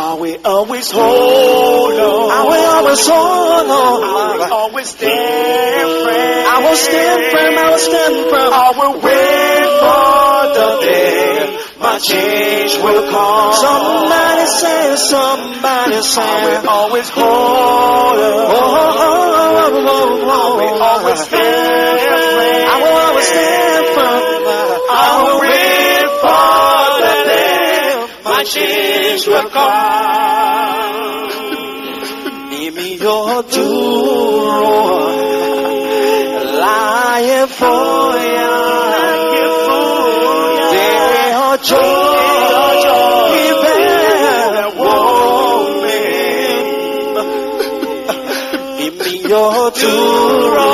I will always hold on. I will always hold on. I will always stand firm. I will stand firm. I will stand firm. I will wait for the day my change will come. Somebody say, I will always hold on. I will always stand firm. I will always stand firm. I will wait for the day my change will come. Èmi yóò dúró láyé fóyà. Dé ọjọ́ ìbẹ̀wò mi. Èmi yóò dúró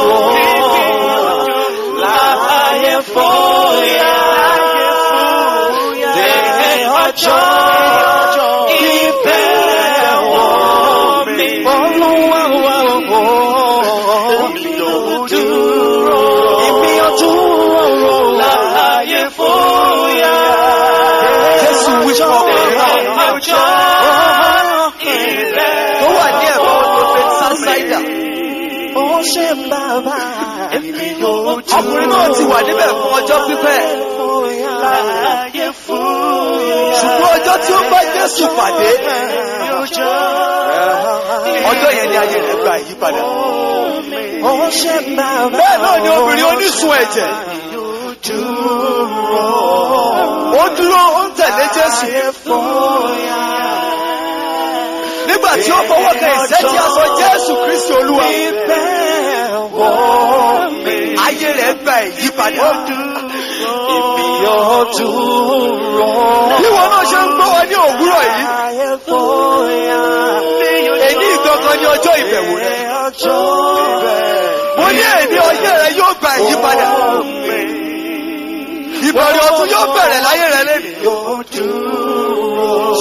láyé fóyà. Dé ọjọ́ ìbẹ̀wò mi. Olúwa èmi yóò dúró láyé fóyà. Jésù wípé ọjọ́ ìbẹ̀wò tó wà ní ẹ̀kọ́ prophet Sansaida. Ó ṣe bàbá. Ọkùnrin náà ti wà níbẹ̀ fún ọjọ́ pípẹ́. Ṣùgbọ́n ọjọ́ tí ó bá Jésù pàdé, ọjọ́ yẹn ni ayé rẹ̀ gba ìyípadà. Ó ṣe bàbá. Bẹ́ẹ̀ náà ni obìnrin onísun ẹ̀jẹ̀. Ó dúró, ó ń tẹ̀lé Jésù. Nígbà tí ó fọwọ́ kan ìṣẹ́jí aṣọ Jésù Kristi Olúwa, ayé rẹ̀ gba ìyípadà. Èmi yóò dúró. Bí wọn náà ṣe ń gbọ́ wa ní òwúrọ̀ yìí, èyí ìgangan ni ọjọ́ ìbẹ̀wò rẹ̀. Mo ní èdè ọyẹ́ rẹ̀ yóò gba ìyípadà. Ìbẹ̀rẹ̀ ọ̀tun yóò bẹ̀rẹ̀ láyé rẹ̀ lẹ́nìí.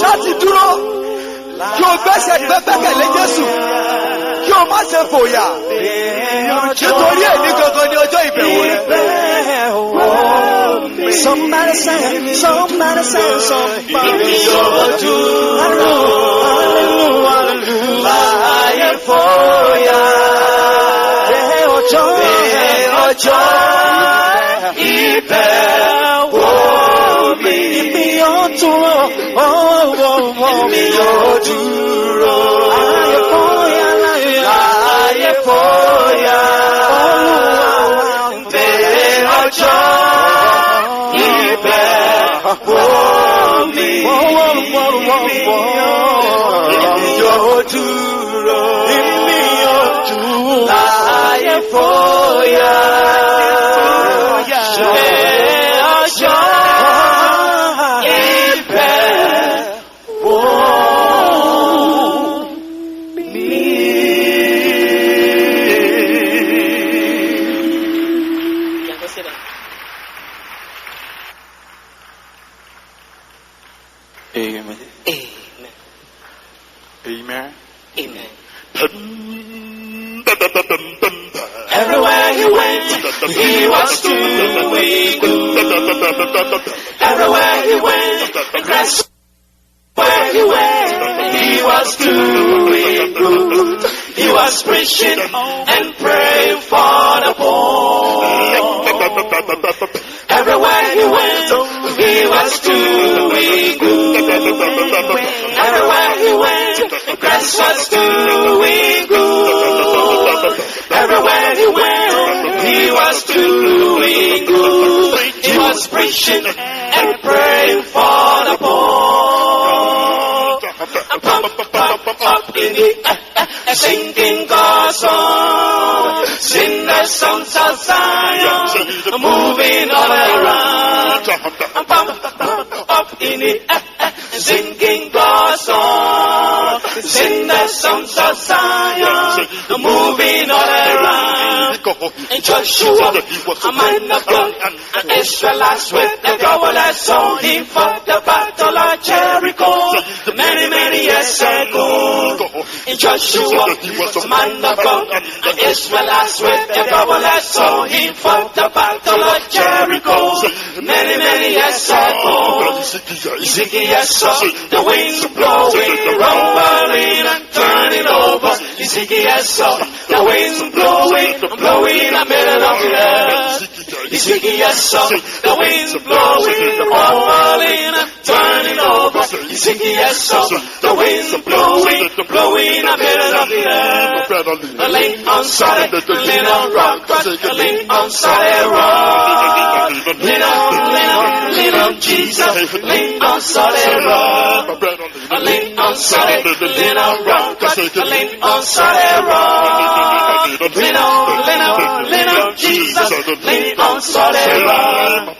Ṣáàtì dúró kí o gbẹ́kẹ̀lé Jésù, kí o má ṣe fòyà. Nítorí èyí gangan ni ọjọ́ ìbẹ̀wò rẹ̀. Somebody say, Èmi yóò dúró láyé fóyà. ọjọ́ ìbẹ̀wò mi. èmi yóò dúró. Èmi yóò dúró Láyé fóyà, láyé fóyà. Bèrè ọjọ́ ìbẹ̀wò mi. Èmi yóò dúró láyé fóyà. Bèrè ọjọ́ ìbẹ̀wò mi. Amen. Amen. Amen. Everywhere he went, he was doing good. Everywhere he went, that's where he went, he was doing good. He was preaching and praying for the poor. Everywhere he went, he was doing good. Everywhere he went, Christ was doing good. Everywhere he went, he was doing good. He was preaching and praying for the poor. Up in the singing God's song, sing the songs of Zion, moving all around. Up in the singing God's song, sing the songs of Zion, moving all around. And Joshua, a man of God, an Israelite with the governor, saw him for the battle of Jericho many years ago. And Joshua, a man of God, an Israelite with the governor, saw him for the battle of Jericho many years ago. Ezekiel saw the wind blowing Ezekiel, the winds blowing, blowing a middle of the earth. Ezekiel, the winds blowing, falling and turning over. Ezekiel, the winds blowing, blowing a middle of the earth. Lean on solid, lean on rock, lean on solid rock. Lean on Jesus, lean on solid rock. Lean on solid, lean on rock, lean on solid rock. Lean on Jesus, lean on solid rock.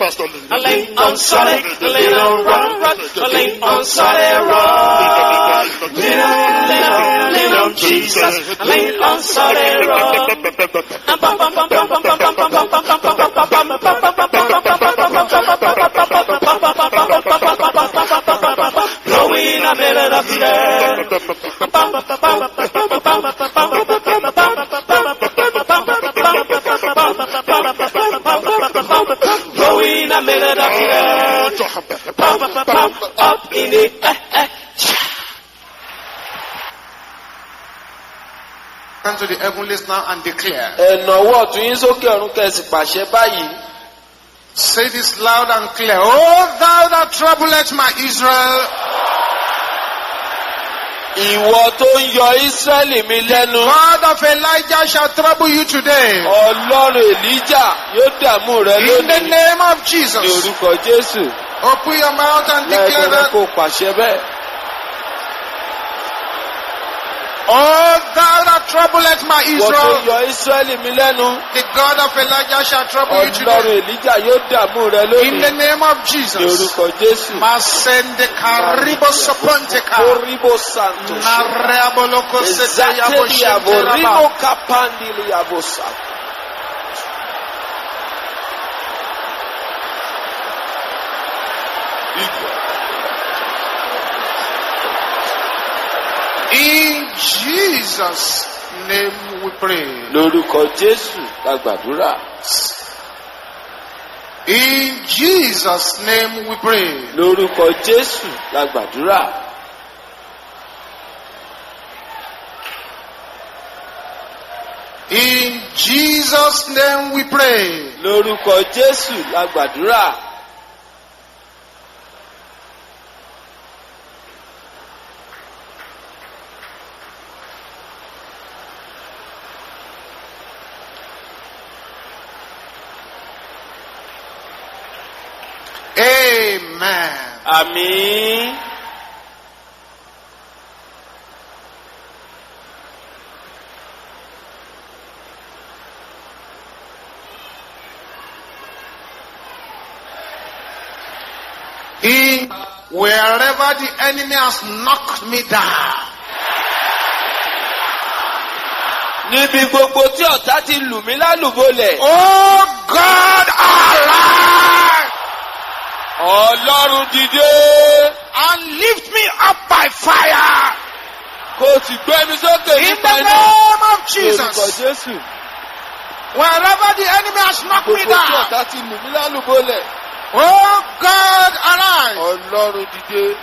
Lean on solid, lean on rock, lean on solid rock. Lean on Jesus, lean on solid rock. Blowing a middle of the earth. Blowing a middle of the earth. Up in the air. Come to the heavenlies now and declare. Ẹ̀nàwó ọ̀tún yín sókè ọ̀run kẹ̀sì pàṣẹ báyìí. Say this loud and clear. Oh, thou that troublest my Israel. Ìwọ tó ń yọ Ísírẹ́lì mi lẹ́nu. God of Elijah shall trouble you today. Ọlọ́run Èlíjà yóò dààmú rẹ In the lónìí. name of Ní Jesus. orúkọ Jésù. Open your mouth and declare Lẹ́ẹ̀kan that. kó pàṣẹ bẹ́ẹ̀. Oh, thou that troublest my Ìwọ tó ń Israel. yọ Ísírẹ́lì mi lẹ́nu. The God of Elijah shall trouble you Ọlọ́run today. Èlíjà yóò dààmú rẹ In the lónìí. name of Ní Jesus. orúkọ Jésù. Masende karibo soponteka. Oribo Santo. Nareaboloko sete yabo Ezateli yabo shente rimo raba. kapandili yabo Santo. In Jesus' name we pray. Lórúkọ Jésù la gbàdúrà. In Jesus' name we pray. Lórúkọ Jésù la gbàdúrà. In Jesus' name we pray. Lórúkọ Jésù la gbàdúrà. Amen. Àmín. In wherever the enemy has knocked me down, Níbi gbogbo tí ọ̀tá ti lù mí lálùbọ́lẹ̀. oh God, arise Ọlọ́run dìde. and lift me up by fire. Kó o sì gbé mi sókè In nípa the iná. name of Lórúkọ Jesus. Jésù. Wherever the enemy has knocked me Gbogbo tí down, ọ̀tá ti lù mí lálùbọ́lẹ̀. oh God, arise Ọlọ́run dìde.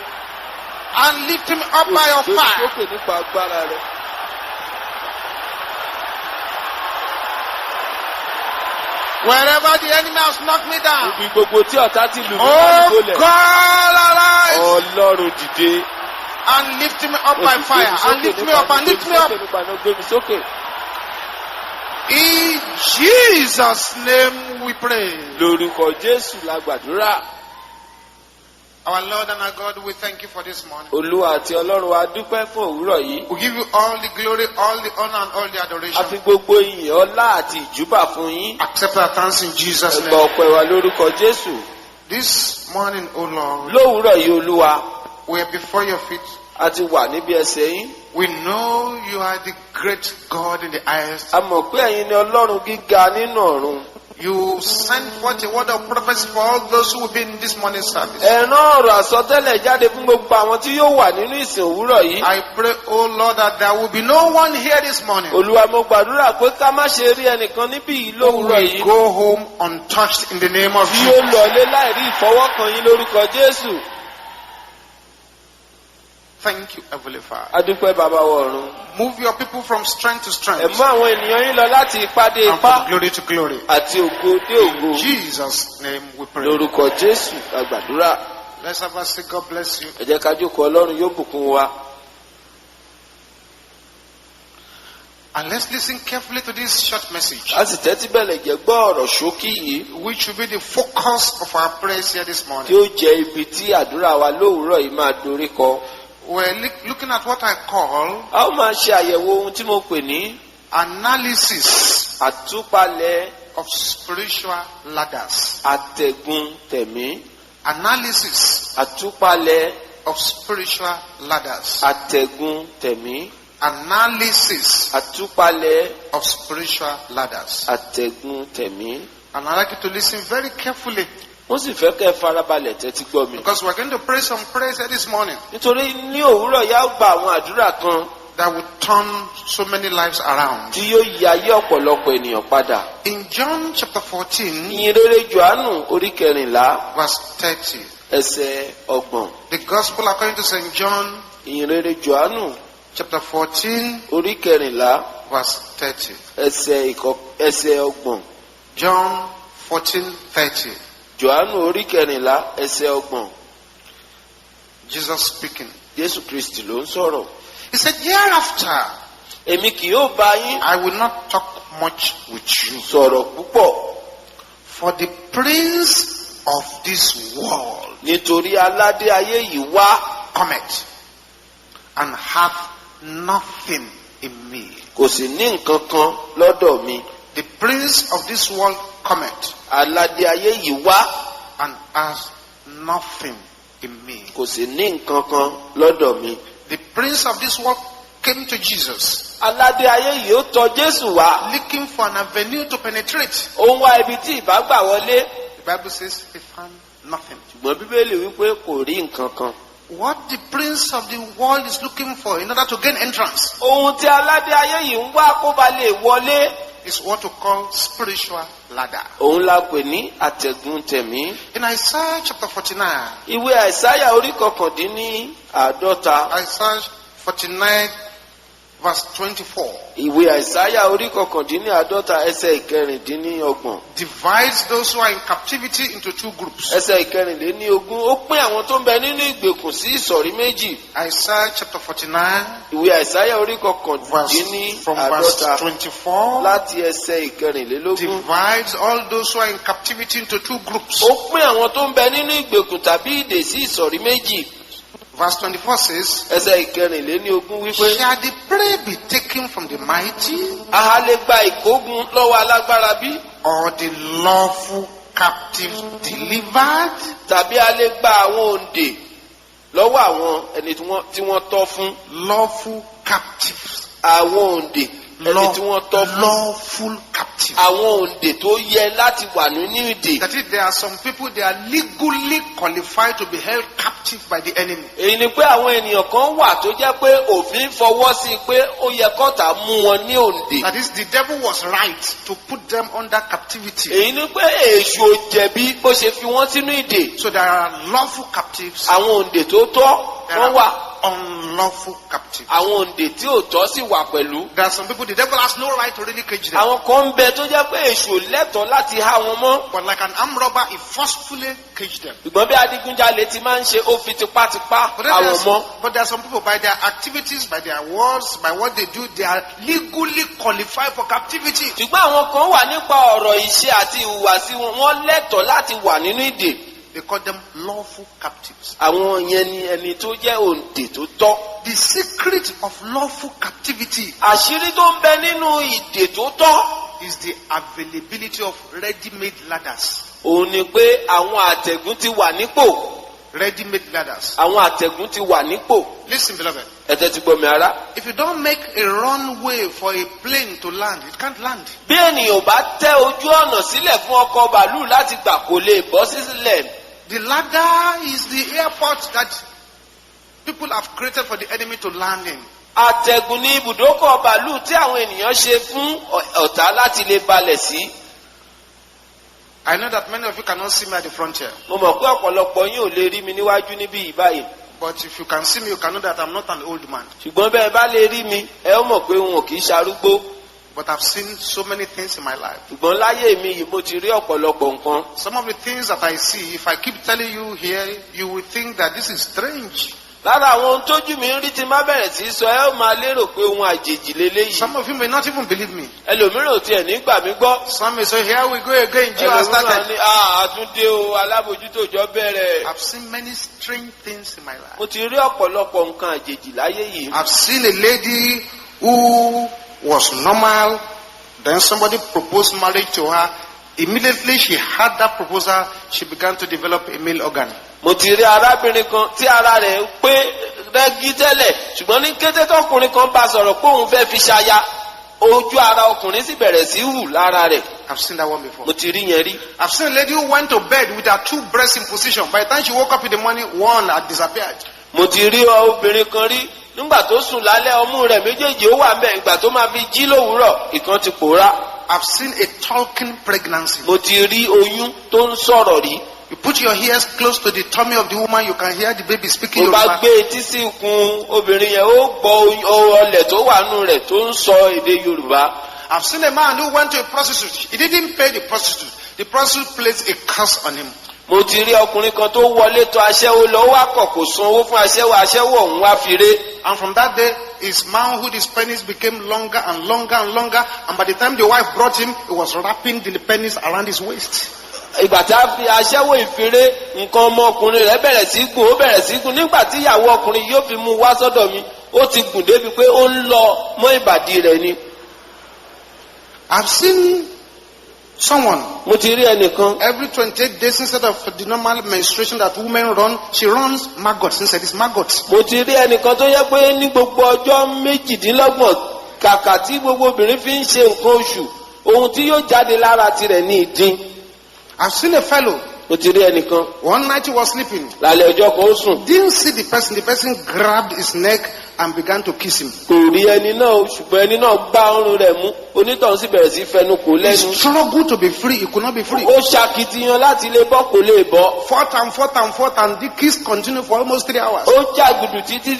and lift me up by your Kó o sì gbé mi fire. sókè nípa agbára rẹ̀. Wherever the enemy has knocked me down, Níbi gbogbo tí ọ̀tá ti lù mí oh lálùbọ́lẹ̀. God, arise Ọlọ́run dìde. and lift me up by fire. And lift me up and lift me up. Nípa iná gbé mi sókè. In Jesus' name we pray. Lórúkọ Jésù la gbàdúrà. Our Lord and our God, we thank you for this morning. Olúwa àti Ọlọ́run wa dúpẹ́ fún òwúrọ̀ yìí. We give you all the glory, all the honor, and all the A fi adoration. gbogbo ìyìn ọlá àti ìjúbà fún yín. Accept our thanks in Jesus' Ẹ gba name. ọpẹ́ wa lórúkọ Jésù. This morning, O Lord, Lówùúrọ̀ yìí Olúwa, we are before your feet. a ti wà níbi ẹsẹ̀ yín. We know you are the great God in the highest. A mọ̀ pé ẹ̀yin ni Ọlọ́run gíga nínú ọ̀run. You sent forth a word of prophecy for all those who will be in this morning service. Ẹ rán ọ̀rọ̀ àsọtẹ́lẹ̀ jáde fún gbogbo àwọn tí yóò wà nínú ìsìn òwúrọ̀ yìí. I pray, O Lord, that there will be no one here this morning Olúwa, mo gbàdúrà pé ká má ṣe rí ẹnìkan níbí yìí who lówùúrọ̀ will yìí. go home untouched in the name of Tí yóò Jesus. lọlé láì rí ìfọwọ́kàn yín lórúkọ Jésù. Thank you, Heavenly Father. adúpẹ́ bàbá wa ọ̀run. Move your people from strength to ẹ strength mú àwọn ènìyàn yín lọ láti ipá dé and ipá from glory to glory. àti ògo dé ògo. In Jesus' name we pray. lórúkọ Jésù a gbàdúrà. Let's have a say, God bless you. ẹ jẹ́ ká jókòó, Ọlọ́run yóò bùkún wa. And let's listen carefully to this short message, a sì tẹ́tí bẹ̀lẹ̀ jẹ́ gbọ́ ọ̀rọ̀ ṣókí yìí which will be the focus of our prayers here this tí morning. ó jẹ́ ibi tí àdúrà wa lówùúrọ̀ yìí máa dorí kọ. We're looking at what I call a ó máa ṣe àyẹ̀wò ohun tí mo pè ní analysis àtúpalẹ̀ of spiritual ladders. àtẹ̀gùn tẹ̀mí. Analysis àtúpalẹ̀ of spiritual ladders. àtẹ̀gùn tẹ̀mí. Analysis àtúpalẹ̀ of spiritual ladders. àtẹ̀gùn tẹ̀mí. And I'd like you to listen very carefully wọ́n sì fẹ́ kẹ́ ẹ farabalẹ̀ tẹ́tí gbọ́ mi. because we're going to pray some prayers here this morning nítorí ní òwúrọ̀ yá ó gba àwọn àdúrà kan that will turn so many lives around. tí yóò yí ayé ọ̀pọ̀lọpọ̀ ènìyàn padà. In John chapter 14, ìyìn rere Jòhánù orí 14 verse 30, ẹsẹ̀ 30. the gospel according to St. John ìyìn rere Jòhánù chapter 14, orí 14 verse 30. ẹsẹ̀ 30. John 14:30. Jòhánù orí 14 ẹsẹ̀ 30. Jesus speaking. Jésù Kristi ló ń sọ̀rọ̀. He said, hereafter, èmi kì yóò bá yín I will not talk much with you, sọ̀rọ̀ púpọ̀ for the prince of this world nítorí aládé ayé yìí wá cometh and hath nothing in me. kò sì ní nǹkan kan lọ́dọ̀ mi. The prince of this world cometh aládé ayé yìí wá and has nothing in me. kò sì ní nǹkan kan lọ́dọ̀ mi. The prince of this world came to Jesus aládé ayé yìí ó tọ̀ Jésù wá. looking for an avenue to penetrate. ó ń wá ibi tí ìbá gbà wọlé. The Bible says he found nothing. ṣùgbọ́n Bíbélì wípé kò rí nǹkan kan. What the prince of the world is looking for in order to gain entrance ohun tí aládé ayé yìí ń wá kó ba lè wọlé. is what to call spiritual ladder. òun la pè ní àtẹ̀gùn tẹ̀mí. In Isaiah chapter 49, ìwé Àìsáyà orí 49. Isaiah 49 verse 24, ìwé Àìsáyà orí 49 ẹsẹ̀ 26. divides those who are in captivity into two groups. ẹsẹ̀ 26 ó pín àwọn tó ń bẹ nínú ìgbèkùn sí ìsọ̀rí méjì. Isaiah chapter 49 ìwé Àìsáyà orí from verse 49 24 láti ẹsẹ̀ 26 divides all those who are in captivity into two groups. ó pín àwọn tó ń bẹ nínú ìgbèkùn tàbí ìdè sí ìsọ̀rí méjì. Verse 24 says, ẹsẹ̀ 26 wípé shall the prey be taken from the mighty, a lè gba ìkógun lọ́wọ́ alágbára bí? or the lawful captive delivered? Tàbí a lè gba àwọn òǹdè lọ́wọ́ àwọn ẹni tí wọ́n tọ́ fún? Lawful captives. àwọn òǹdè ẹni tí wọ́n tọ́ fún? Lawful captive. àwọn òǹdè tó yẹ láti wà nínú ìdè. That is, there are some people, they are legally qualified to be held captive by the enemy. èyí ni pé àwọn ènìyàn kan wà tó jẹ́ pé òfin fọwọ́ sí i pé ó yẹ kọ́tà mú wọn ní òǹdè. That is, the devil was right to put them under captivity. èyí ni pé èṣù ò jẹ̀bi bó ṣe fi wọ́n sínú ìdè. So there are lawful captives. àwọn òǹdè tó tọ́ There wọ́n wà. are unlawful captives. àwọn òǹdè tí ò tọ́ sì wà pẹ̀lú. There are some people, the devil has no right to really cage them. àwọn kan ń bẹ tó jẹ́ pé èṣù ò lẹ́tọ̀ọ́ láti há wọn mọ́. But like an armed robber, he forcefully caged them. ṣùgbọ́n bí adigunjalè ti máa ń ṣe ó fi tipátipá But there àwọn mọ́. but there are some people, by their activities, by their words, by what they do, they are legally qualified for captivity. ṣùgbọ́n àwọn kan wà nípa ọ̀rọ̀ ìṣe àti ìhùwàsí wọn wọ́n lẹ́tọ̀ọ́ láti wà nínú ìdè. They call them lawful captives. àwọn yẹn ni ẹni tó jẹ́ òǹdè tó tọ́. The secret of lawful captivity àṣírí tó ń bẹ nínú ìdè tó tọ́. is the availability of ready-made ladders. òun ni pé àwọn àtẹ̀gùn ti wà nípò. Ready-made ladders. àwọn àtẹ̀gùn ti wà nípò. Listen, beloved. ẹ tẹ́tí gbọ́ mi ará. If you don't make a runway for a plane to land, it can't land. bí ènìyàn ò bá tẹ ojú ọ̀nà sílẹ̀ fún ọkọ̀ bàálù láti gbà kó lè bọ́ sílẹ̀. The ladder is the airport that people have created for the enemy to land in. àtẹ̀gùn ní ibùdókọ̀ bàálù tí àwọn ènìyàn ṣe fún ọ̀tá láti lè balẹ̀ sí. I know that many of you cannot see me at the front here. mo mọ̀ pé ọ̀pọ̀lọpọ̀ yín ò lè rí mi níwájú níbí yìí báyìí. But if you can see me, you can know that I'm not an old man. ṣùgbọ́n bẹ́ẹ̀ bá lè rí mi ẹ ó mọ̀ pé wọn ò kì í ṣarúgbó. But I've seen so many things in my life. ṣùgbọ́n láyé mi yìí mo ti rí ọ̀pọ̀lọpọ̀ nǹkan. Some of the things that I see, if I keep telling you here, you will think that this is strange. lára àwọn ohun tójú mi ń rí tí má bẹ̀rẹ̀ sí sọ ẹ ó máa lérò pé ohun àjèjì leléyìí. Some of you may not even believe me. ẹlòmíràn ò tiẹ̀ nígbà mi gbọ́. Some may say, here we go again, Jew has ẹlòmíràn started. ní àtúndé o alábòjútó jọ bẹ̀rẹ̀. I've seen many strange things in my life. mo ti rí ọ̀pọ̀lọpọ̀ nǹkan àjèjì láyé yìí. I've seen a lady who was normal, then somebody proposed marriage to her. Immediately she had that proposal, she began to develop a male organ. mo ti rí arábìnrin kan tí ara rẹ̀ pé rẹ́gí tẹ́lẹ̀ ṣùgbọ́n ní kété tọkùnrin kan bá sọ̀rọ̀ pé òun fẹ́ fi ṣaya ojú ara ọkùnrin sì bẹ̀rẹ̀ sí hù lára rẹ̀. I've seen that one before. mo ti rí yẹn rí. I've seen a lady who went to bed with her two breasts in position. By the time she woke up in the morning, one had disappeared. mo ti rí obìnrin kan rí nígbà tó sùn lálẹ́ ọmú rẹ̀ méjèèjì ó wà mẹ́ ìgbà tó máa fi jí lówùúrọ̀ ìkan ti pòórá. I've seen a talking pregnancy. mo ti rí oyún tó ń sọ̀rọ̀ rí. You put your ears close to the tummy of the woman, you can hear the baby speaking mo bá Yoruba. gbé etí sí ikùn obìnrin yẹn ó gbọ́ ọlẹ̀ tó wà nù rẹ̀ tó ń sọ èdè Yorùbá. I've seen a man who went to a prostitute. He didn't pay the prostitute. The prostitute placed a curse on him. mo ti rí ọkùnrin kan tó wọlé tọ̀ aṣẹ́wó lọ wá kọ̀ kò san owó fún aṣẹ́wó aṣẹ́wó ọ̀hún wá fi ré. And from that day, his manhood, his penis became longer and longer and longer. And by the time the wife brought him, he was wrapping the penis around his waist. ìgbà tá a fi aṣẹ́wó ìfiré nǹkan ọmọkùnrin rẹ̀ bẹ̀rẹ̀ sí gùn ó bẹ̀rẹ̀ sí gùn nígbà tí ìyàwó ọkùnrin yóò fi mú wá sọ́dọ̀ mi ó ti gùn débi pé ó ń lọ mọ́ ìbàdí rẹ̀ ni. I've seen someone, mo ti rí ẹnìkan every 28 days instead of the normal menstruation that women run, she runs maggots inside this maggots. mo ti rí ẹnìkan tó yẹ pé ní gbogbo ọjọ́ méjìdínlọ́gbọ̀n kàkà tí gbogbo obìnrin fi ń ṣe nǹkan oṣù ohun tí yóò jáde lára tirẹ̀ ní ìdin. I've seen a fellow, mo ti rí ẹnìkan one night he was sleeping. lálẹ́ ọjọ́ kan ó sùn Didn't see the person grabbed his neck and began to kiss him. kò rí ẹni náà o, ṣùgbọ́n ẹni náà gbá ọrùn rẹ̀ mú onítọ̀hún sì bẹ̀rẹ̀ sí fẹnu kò He lẹ́nu. struggled to be free, he could not be free. ó ṣàkitiyan láti lè bọ́ kò lè bọ́. Fought and the kiss continued for almost 3 hours. ó jàgùdù títí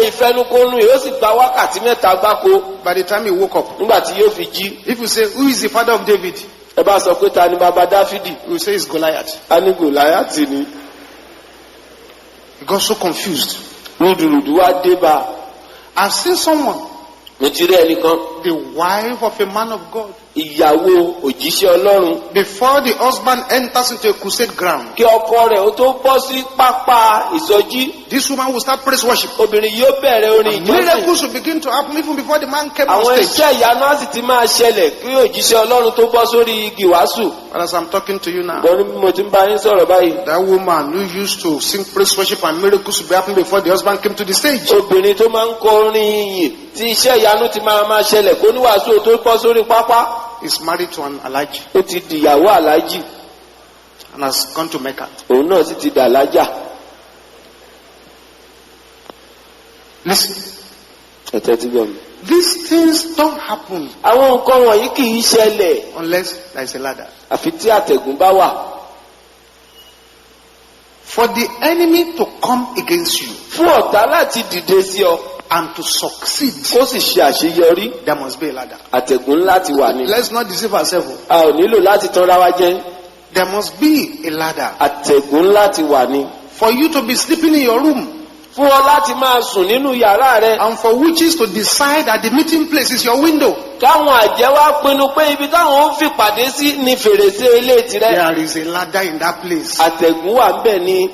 ìfẹnukonu yìí ó sì gba wákàtí mẹ́ta gbáko By the time he woke up, nígbà tí yóò fi jí. if you say, who is the father of David? ẹ bá sọ pé ta ni bàbá dáfídì You will say it's Goliath. á ní Gòláyátì ni. He got so confused. rúdurùdu wá dé bá a. I've seen someone, mo ti rí ẹnìkan the wife of a man of God, ìyàwó òjíṣẹ́ Ọlọ́run before the husband enters into a crusade ground, kí ọkọ rẹ̀ ó tó bọ́ sí pápá ìsọjí this woman will start praise worship. obìnrin yóò bẹ̀rẹ̀ orin And ìjọsìn. miracles will begin to happen even before the man came on àwọn stage. iṣẹ́ ìyanu á sì ti máa ṣẹlẹ̀ kí òjíṣẹ́ Ọlọ́run tó bọ́ sórí igi wàásù. But as I'm talking to you now, gbọ́n bí mo ti ń bá yín sọ̀rọ̀ báyìí. that woman who used to sing praise worship and miracles will be happening before the husband came to the stage. obìnrin tó máa ń kọ orin ìyìn tí iṣẹ́ ìyanu ti máa ṣẹlẹ̀ kó ní wàásù tó bọ́ sórí pápá. Is married to an Alhaji ó ti dìyàwó aláàjì and has gone to Mecca. òun náà sì ti dà lájà. Listen, ẹ̀tẹ́ ti gbọ́ mi. these things don't happen àwọn nǹkan wọ̀nyí kì í ṣẹlẹ̀ unless there is a ladder. àfi tí àtẹ̀gùn bá wà. For the enemy to come against you fún ọ̀tá láti dìde sí ọ and to succeed, kó sì ṣe àṣeyọrí there must be a ladder. àtẹ̀gùn láti wà ní. Let's not deceive ourselves. a ò nílò láti tanra wa jẹ. There must be a ladder. àtẹ̀gùn láti wà ní. For you to be sleeping in your room fún ọ láti máa sùn nínú yàrá rẹ. and for witches to decide that the meeting place is your window. káwọn àjẹ́ wá pinnu pé ibi táwọn ń fìpàdé sí ni fèrèsé ilé tirẹ̀. There is a ladder in that place. àtẹ̀gùn wà ń bẹ̀ ni.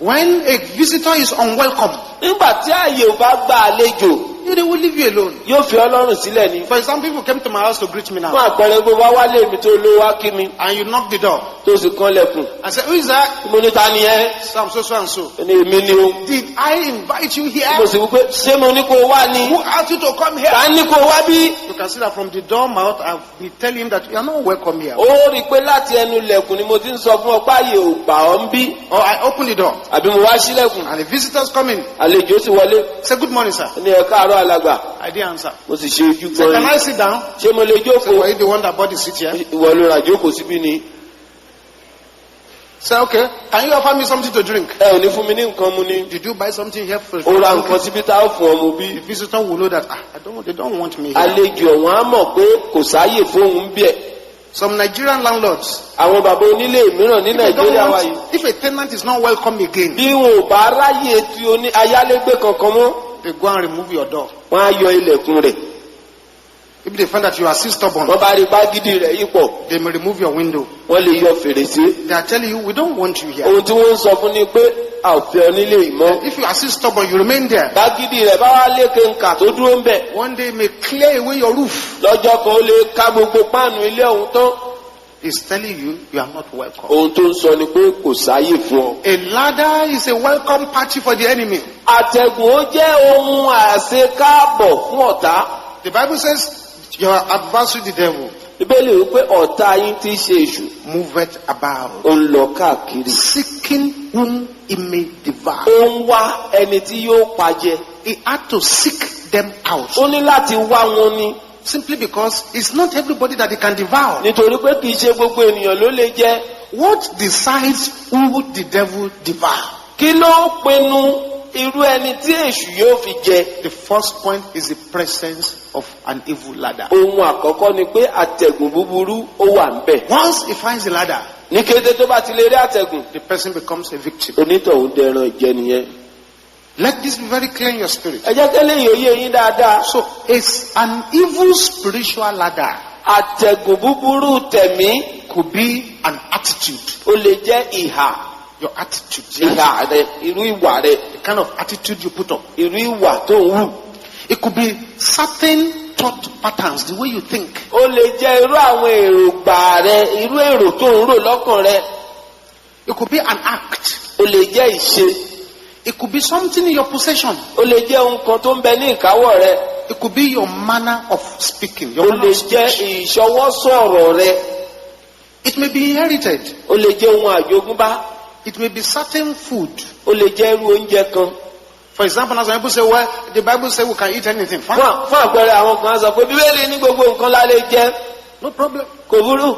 When a visitor is unwelcome, nígbà tí ààyè ò bá gba àlejò they will leave you alone. yóò fi Ọlọ́run sílẹ̀ ni. For example, people came to my house to greet me fún now, àpẹẹrẹ bó bá wálé mi tó ló wá kí mi and you knock the door. tó sì kánlẹ̀kùn. I said, who is that? mo ní ta ni ẹ́. So I'm so and so. ní èmi ni o. Did I invite you here? mo sì wí pé ṣé mo ní kó o wá ni. Who asked you to come here? ta ní kó o wá bí. You can see that from the door mouth, I've been telling him that you are not welcome here. ó rí i pé láti ẹnu ilẹ̀kùn ni mo ti ń sọ fún ọ páyé ò gbà ọ́ ń bí. Or I open the door, àbí mo wá sílẹ̀kùn. and the visitors come in. àlejò sì wọlé. Say, good morning, sir. ní ẹ káàárọ̀ alàgbà. I didn't answer. mo sì ṣe ojú Say, gan can ni. I sit down? ṣé mo lè Say, jókòó. were you the one that bought the seat here? ìwọ ló ra jókòó síbí ni. Say, okay, can you offer me something to drink? ẹ ò ní fún mi ní nǹkan mu ni. Did you buy something here for ó ra nǹkan síbi tá a fún ọmọ bí. The visitor will know that they don't want me here. àlejò ọ̀wọ́n á mọ̀ pé kò sáàyè fóun bí ẹ̀. Some Nigerian landlords, àwọn bàbá onílé mìíràn ní nàìjíríà wa yìí. if a tenant is not welcome again, bí wọn ò bá ráyè tí oní ayálégbé kankan mọ́ they go and remove your door. wọn á yọ ilẹ̀kùn rẹ̀. If they find that you are still stubborn, wọ́n bá rí pàgídí rẹ̀ yìí pọ̀ they may remove your window. wọ́n lè yọ fèrèsé. They are telling you, we don't want you here. ohun tí wọ́n ń sọ fún ni pé a ò fẹ́ ọ nílé ìmọ̀. If you are still stubborn, you remain there. pàgídí rẹ̀ bá wá lékè ńkà tó dúró ń bẹ̀. One day may clear away your roof. lọ́jọ́ kan ó lè ká gbogbo páànù ilé ọ̀hún tán. He's telling you, you are not welcome. ohun tó ń sọ ni pé kò sáàyè fún ọ. A ladder is a welcome party for the enemy. àtẹ̀gùn ó jẹ́ ohun àṣekáàbọ̀ fún ọ̀tá. The Bible says, your adversary, the devil, ìbéèlè wípé ọ̀tá yín tí í ṣe èṣù moveth about, ó ń lọ káàkiri. seeking whom he may devour. ó ń wá ẹni tí yóò pajẹ. He had to seek them out. ó ní láti wá wọn ni. Simply because it's not everybody that he can devour. nítorí pé kì í ṣe gbogbo ènìyàn ló lè jẹ. What decides who the devil devour? kí ló pinnu irú ẹni tí èṣù yóò fi jẹ. The first point is the presence of an evil ladder. ohun àkọ́kọ́ ni pé àtẹ̀gùn búburú ó wà ń bẹ̀. Once he finds the ladder, ní kété tó bá ti lè rí àtẹ̀gùn the person becomes a victim. onítọ̀hún dẹran ìjẹ nìyẹn. Let this be very clear in your spirit. ẹ jẹ́ kẹ́lẹ́ yìí ó yé yín dáadáa. So it's an evil spiritual ladder. àtẹ̀gùn búburú tẹ̀mí Could be an attitude. ó lè jẹ́ ìhà. Your attitude. ìhà rẹ irú ìwà rẹ The kind of attitude you put up. irú ìwà tó ń wù. It could be certain thought patterns, the way you think. ó lè jẹ́ irú àwọn èròǹgbà rẹ irú èrò tó ń rò lọ́kàn rẹ. It could be an act. ó lè jẹ́ ìṣe. It could be something in your possession. ó lè jẹ́ ohun kan tó ń bẹ ní ìkáwọ́ rẹ. It could be your manner of speaking. ó Your manner lè of jẹ́ speech. ìṣọwọ́sọ̀rọ̀ rẹ. It may be inherited. ó lè jẹ́ ohun àjogúnbá. It may be certain food. ó lè jẹ́ irú oúnjẹ kan. For example, now some people say, well, the Bible says we can eat anything. Fine. fún àpẹẹrẹ àwọn kan sọ pé bíbélì ní gbogbo nǹkan la lè jẹ. No problem. kò burú.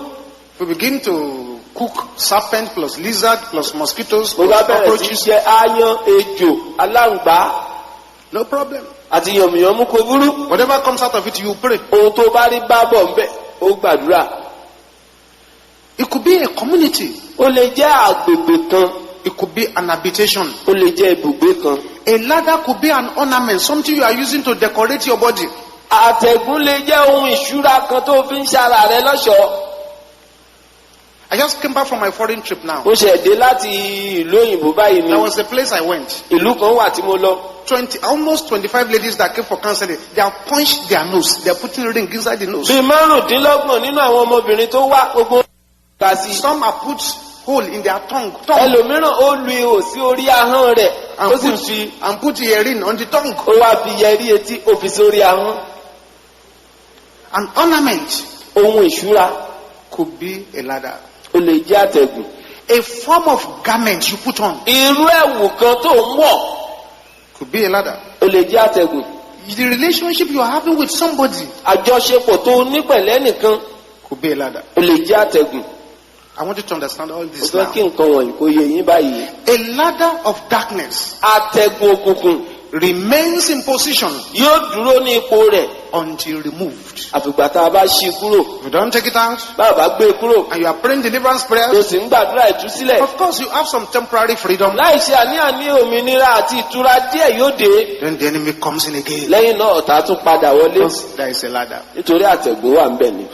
We begin to cook serpent plus lizard plus mosquitoes mo plus bá bẹ̀rẹ̀ sí cockroaches. jẹ aáyán ejò aláǹgbá No problem. àti yànmùyánmú kò burú. Whatever comes out of it, you pray. ohun tó bá rí bá bọ̀ ńbẹ̀ ó gbàdúrà. It could be a community. ó lè jẹ́ àgbègbè kan. It could be an habitation. ó lè jẹ́ ibùgbé kan. A ladder could be an ornament, something you are using to decorate your body. àtẹ̀gùn lè jẹ́ ohun ìṣúra kan tó fi ń ṣara rẹ lọ́ṣọ̀ọ́. I just came back from my foreign trip now. mo ṣẹ̀ dé láti ìlú òyìnbó báyìí ni. There was a place I went. ìlú kan wà tí mo lọ. Almost 25 ladies that came for counseling. They have punched their nose. They are putting ring inside the nose. bíi márùndínlọ́gbọ̀n nínú àwọn ọmọbìnrin tó wá gbogbo kà sí. Some have put hole in their tongue. ẹlòmíràn ó lu ihò sí orí ahọ́n rẹ̀ ó sì fi And put earring on the tongue. ó wá fi yẹrí etí ó fi sórí ahọ́n. An ornament ohun ìṣúra could be a ladder. ó lè jẹ́ àtẹ̀gùn. A form of garment you put on irú ẹ̀wù kan tó ń wọ̀ could be a ladder. ó lè jẹ́ àtẹ̀gùn. The relationship you are having with somebody àjọṣepọ̀ tó ní pẹ̀lẹ́ nìkan could be a ladder. ó lè jẹ́ àtẹ̀gùn. I want you to understand all mo this fẹ́ now. kí nǹkan wọ̀nyí kó yé yín báyìí. A ladder of darkness àtẹ̀gùn òkùnkùn remains in position yóò dúró ní ipò rẹ̀ until removed. àfìgbà tá a bá ṣí i kúrò. If you don't take it out bá a bá gbé e kúrò and you are praying deliverance tó prayers, sì ń gbàdúrà ìtúsílẹ̀. of course you have some temporary freedom. láì ṣe àní-àní òmìnira àti ìtura díẹ̀ yóò dé. Then the enemy comes in again. lẹ́yìn náà ọ̀tá tún padà wọlé Because there is a ladder. nítorí àtẹ̀gùn wà ń bẹ̀ ni.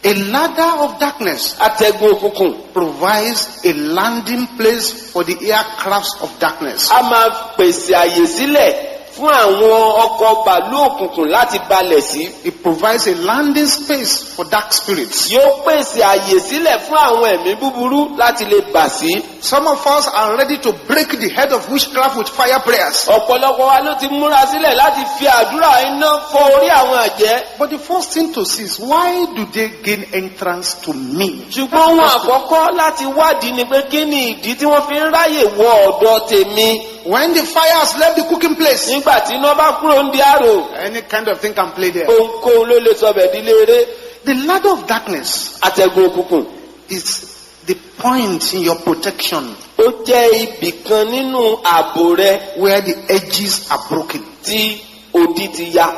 A ladder of darkness àtẹ̀gùn òkùnkùn provides a landing place for the aircrafts of darkness. a máa pèsè àyè sílẹ̀ fún àwọn ọkọ̀ bàálù òkùnkùn láti balẹ̀ sí. It provides a landing space for dark spirits. yóò pèsè àyè sílẹ̀ fún àwọn ẹ̀mí búburú láti lè bà sí. Some of us are ready to break the head of witchcraft with fire prayers. ọ̀pọ̀lọpọ̀ wa ló ti múra sílẹ̀ láti fi àdúrà iná fọ́ orí àwọn àjẹ́. But the first thing to see is, why do they gain entrance to me? ṣùgbọ́n ohun àkọ́kọ́ láti wádìí ni pé kí ni ìdí tí wọ́n fi ń ráyè wọ ọ̀dọ̀ tèmi. When the fire has left the cooking place, nígbà tí iná bá kúrò ń di àrò any kind of thing can play there. ohunkóhun ló lè sọ bẹ̀ dílé eré. The ladder of darkness àtẹ̀gùn òkùnkùn is the point in your protection Ó jẹ́ ibì kan nínú ààbò rẹ where the edges are broken. tí odi ti ya.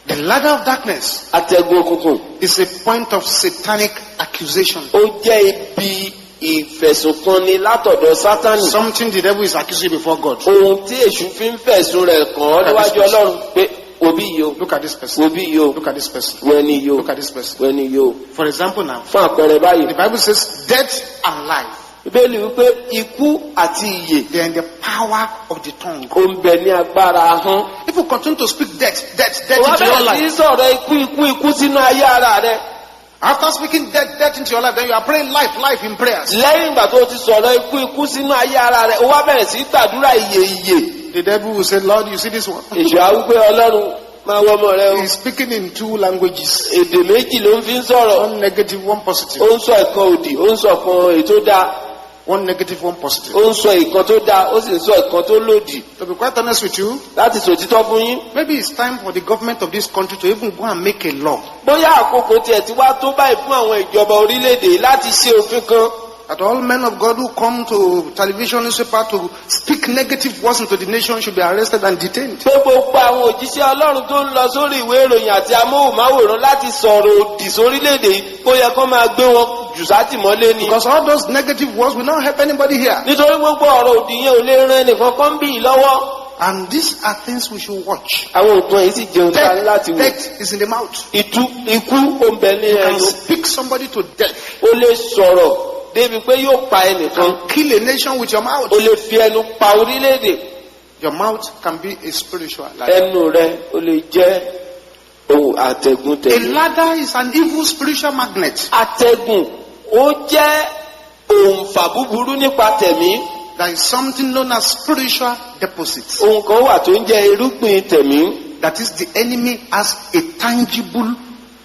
The ladder of darkness Àtẹ̀gùn òkùnkùn is a point of satanic accusation. ó jẹ́ ibi ìfẹ̀sùnkanni látọ̀dọ̀ Sátánì. Something the devil is accusing before God. Ohun tí èṣù fi ń fẹ̀sùn rẹ̀ kàn ọ́ níwájú Ọlọ́run pé òbí yìí o, Look at this person. òbí yìí o, Look at this person. wẹ́ni yìí o, Look at this person. wẹ́ni yìí o. For example now, Fún àpẹẹrẹ báyìí, the Bible says death and life, Bíbélì wípé ikú àti ìyè they are in the power of the tongue. ó ń bẹ ní agbára ahọ́n. If you continue to speak death Wọ́n into your bẹ̀rẹ̀ sí life, sọ̀rọ̀ ikú sínú ayé ara rẹ̀. after speaking death into your life, then you are praying life in prayers. Lẹ́yìn ìgbà tó ti sọ̀rọ̀ ikú sínú ayé ara rẹ̀, ó wá bẹ̀rẹ̀ sí gbàdúrà ìyè. The devil will say, Lord, you see this one? Èṣù á wípé Ọlọ́run máa wọ ọmọ rẹ o. He's speaking in two languages. Èdè méjì ló ń fi ń sọ̀rọ̀. One negative, one positive. Ó ń sọ ìkan òdì, ó ń sọ ìkan èyí tó dáa. One negative, one positive. Ó ń sọ ìkan tó dáa, ó sì ń sọ ìkan tó lòdì. To be quite honest with you, Láti sòtítọ́ fún yín. maybe it's time for the government of this country to even go and make a law Bóyá àkókò tiẹ̀ ti wá tó báyìí fún àwọn ìjọba orílẹ̀-èdè yìí láti ṣe òfin kan. that all men of God who come to television newspaper to speak negative words into the nation should be arrested and detained. Pé gbogbo àwọn òjíṣẹ́ Ọlọ́run tó ń lọ sórí ìwé ìròyìn àti amóhùnmáwòrán láti sọ̀rọ̀ òdì sórílẹ̀-èdè yìí kó yẹ kó máa gbé wọn jù sátìmọ́lé ni. Because all those negative words will not help anybody here. Nítorí gbogbo ọ̀rọ̀ òdì yẹn ò lè ran ẹnìkan kan bí yìí lọ́wọ́. And these are things we should watch. Àwọn nǹkan yìí sì jẹun tá a ní láti wò. Death is in the mouth. Ikú ó ń bẹ ní You can ẹnu. speak somebody to death. Ó lè sọ̀rọ̀ débi pé yóò pa ẹnìkan. And kill a nation with your mouth. Ó lè fi ẹnu pa orílẹ̀-èdè. Your mouth can be a spiritual ladder. Ẹnu rẹ̀ ó lè jẹ́ ohun àtẹ̀gùn A tẹ̀mí. ladder is an evil spiritual magnet. Àtẹ̀gùn ó jẹ́ òǹfà búburú nípa tẹ̀mí. There is something known as spiritual deposits. Ohun kan wà tó ń jẹ́ irúgbìn tẹ̀mí. That is, the enemy has a tangible,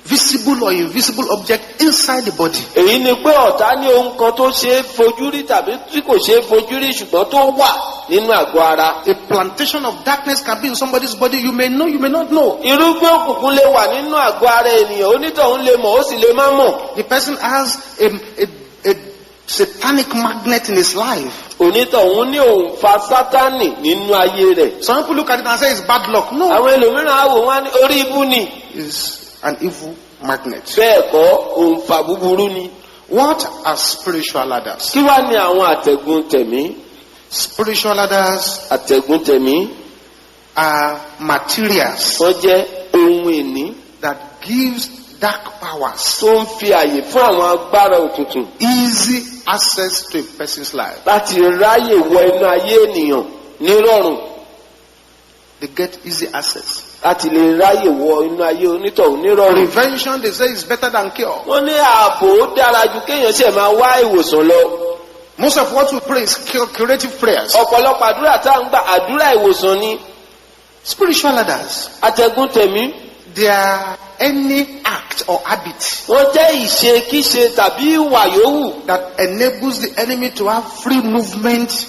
visible or invisible object inside the body. Èyí ni pé ọ̀tá ní ohun kan tó ṣe é fojú rí tàbí tí kò ṣe é fojú rí ṣùgbọ́n tó wà nínú àgọ́ ara. A plantation of darkness can be in somebody's body. You may know, you may not know. Irúgbìn òkùnkùn lè wà nínú àgọ́ ara ènìyàn, onítọ̀hún lè mọ̀ ó sì lè má mọ̀. The person has a satanic magnet in his life. Onítọ̀hún ní òǹfà Sátánì nínú ayé rẹ̀. Some people look at it and say it's bad luck. No, Àwọn ẹlòmíràn á wò wọ́n ní orí ibú ni. it's an evil magnet. Bẹ́ẹ̀ kọ́ òǹfà búburú ni. What are spiritual ladders? Kí wá ní àwọn àtẹ̀gùn tẹ̀mí? Spiritual ladders Àtẹ̀gùn tẹ̀mí are materials wọ́n jẹ́ ohun ìní that gives dark powers tó ń fi àyè fún àwọn agbára òkùnkùn easy access to a person's life. láti ráyè wọ inú ayé ènìyàn nírọ̀rùn, They get easy access. láti lè ráyè wọ inú ayé onítọ̀hún nírọ̀rùn. Prevention, they say, is better than cure. Wọ́n ní ààbò ó dára ju kéèyàn ṣe máa wá ìwòsàn lọ. Most of what we pray is curative prayers. Ọ̀pọ̀lọpọ̀ àdúrà tá à ń gbà àdúrà ìwòsàn ni. Spiritual ladders, Àtẹ̀gùn tẹ̀mí they are any act or habit wọ́n jẹ́ ìṣekíṣe tàbí ìwà yòówù that enables the enemy to have free movement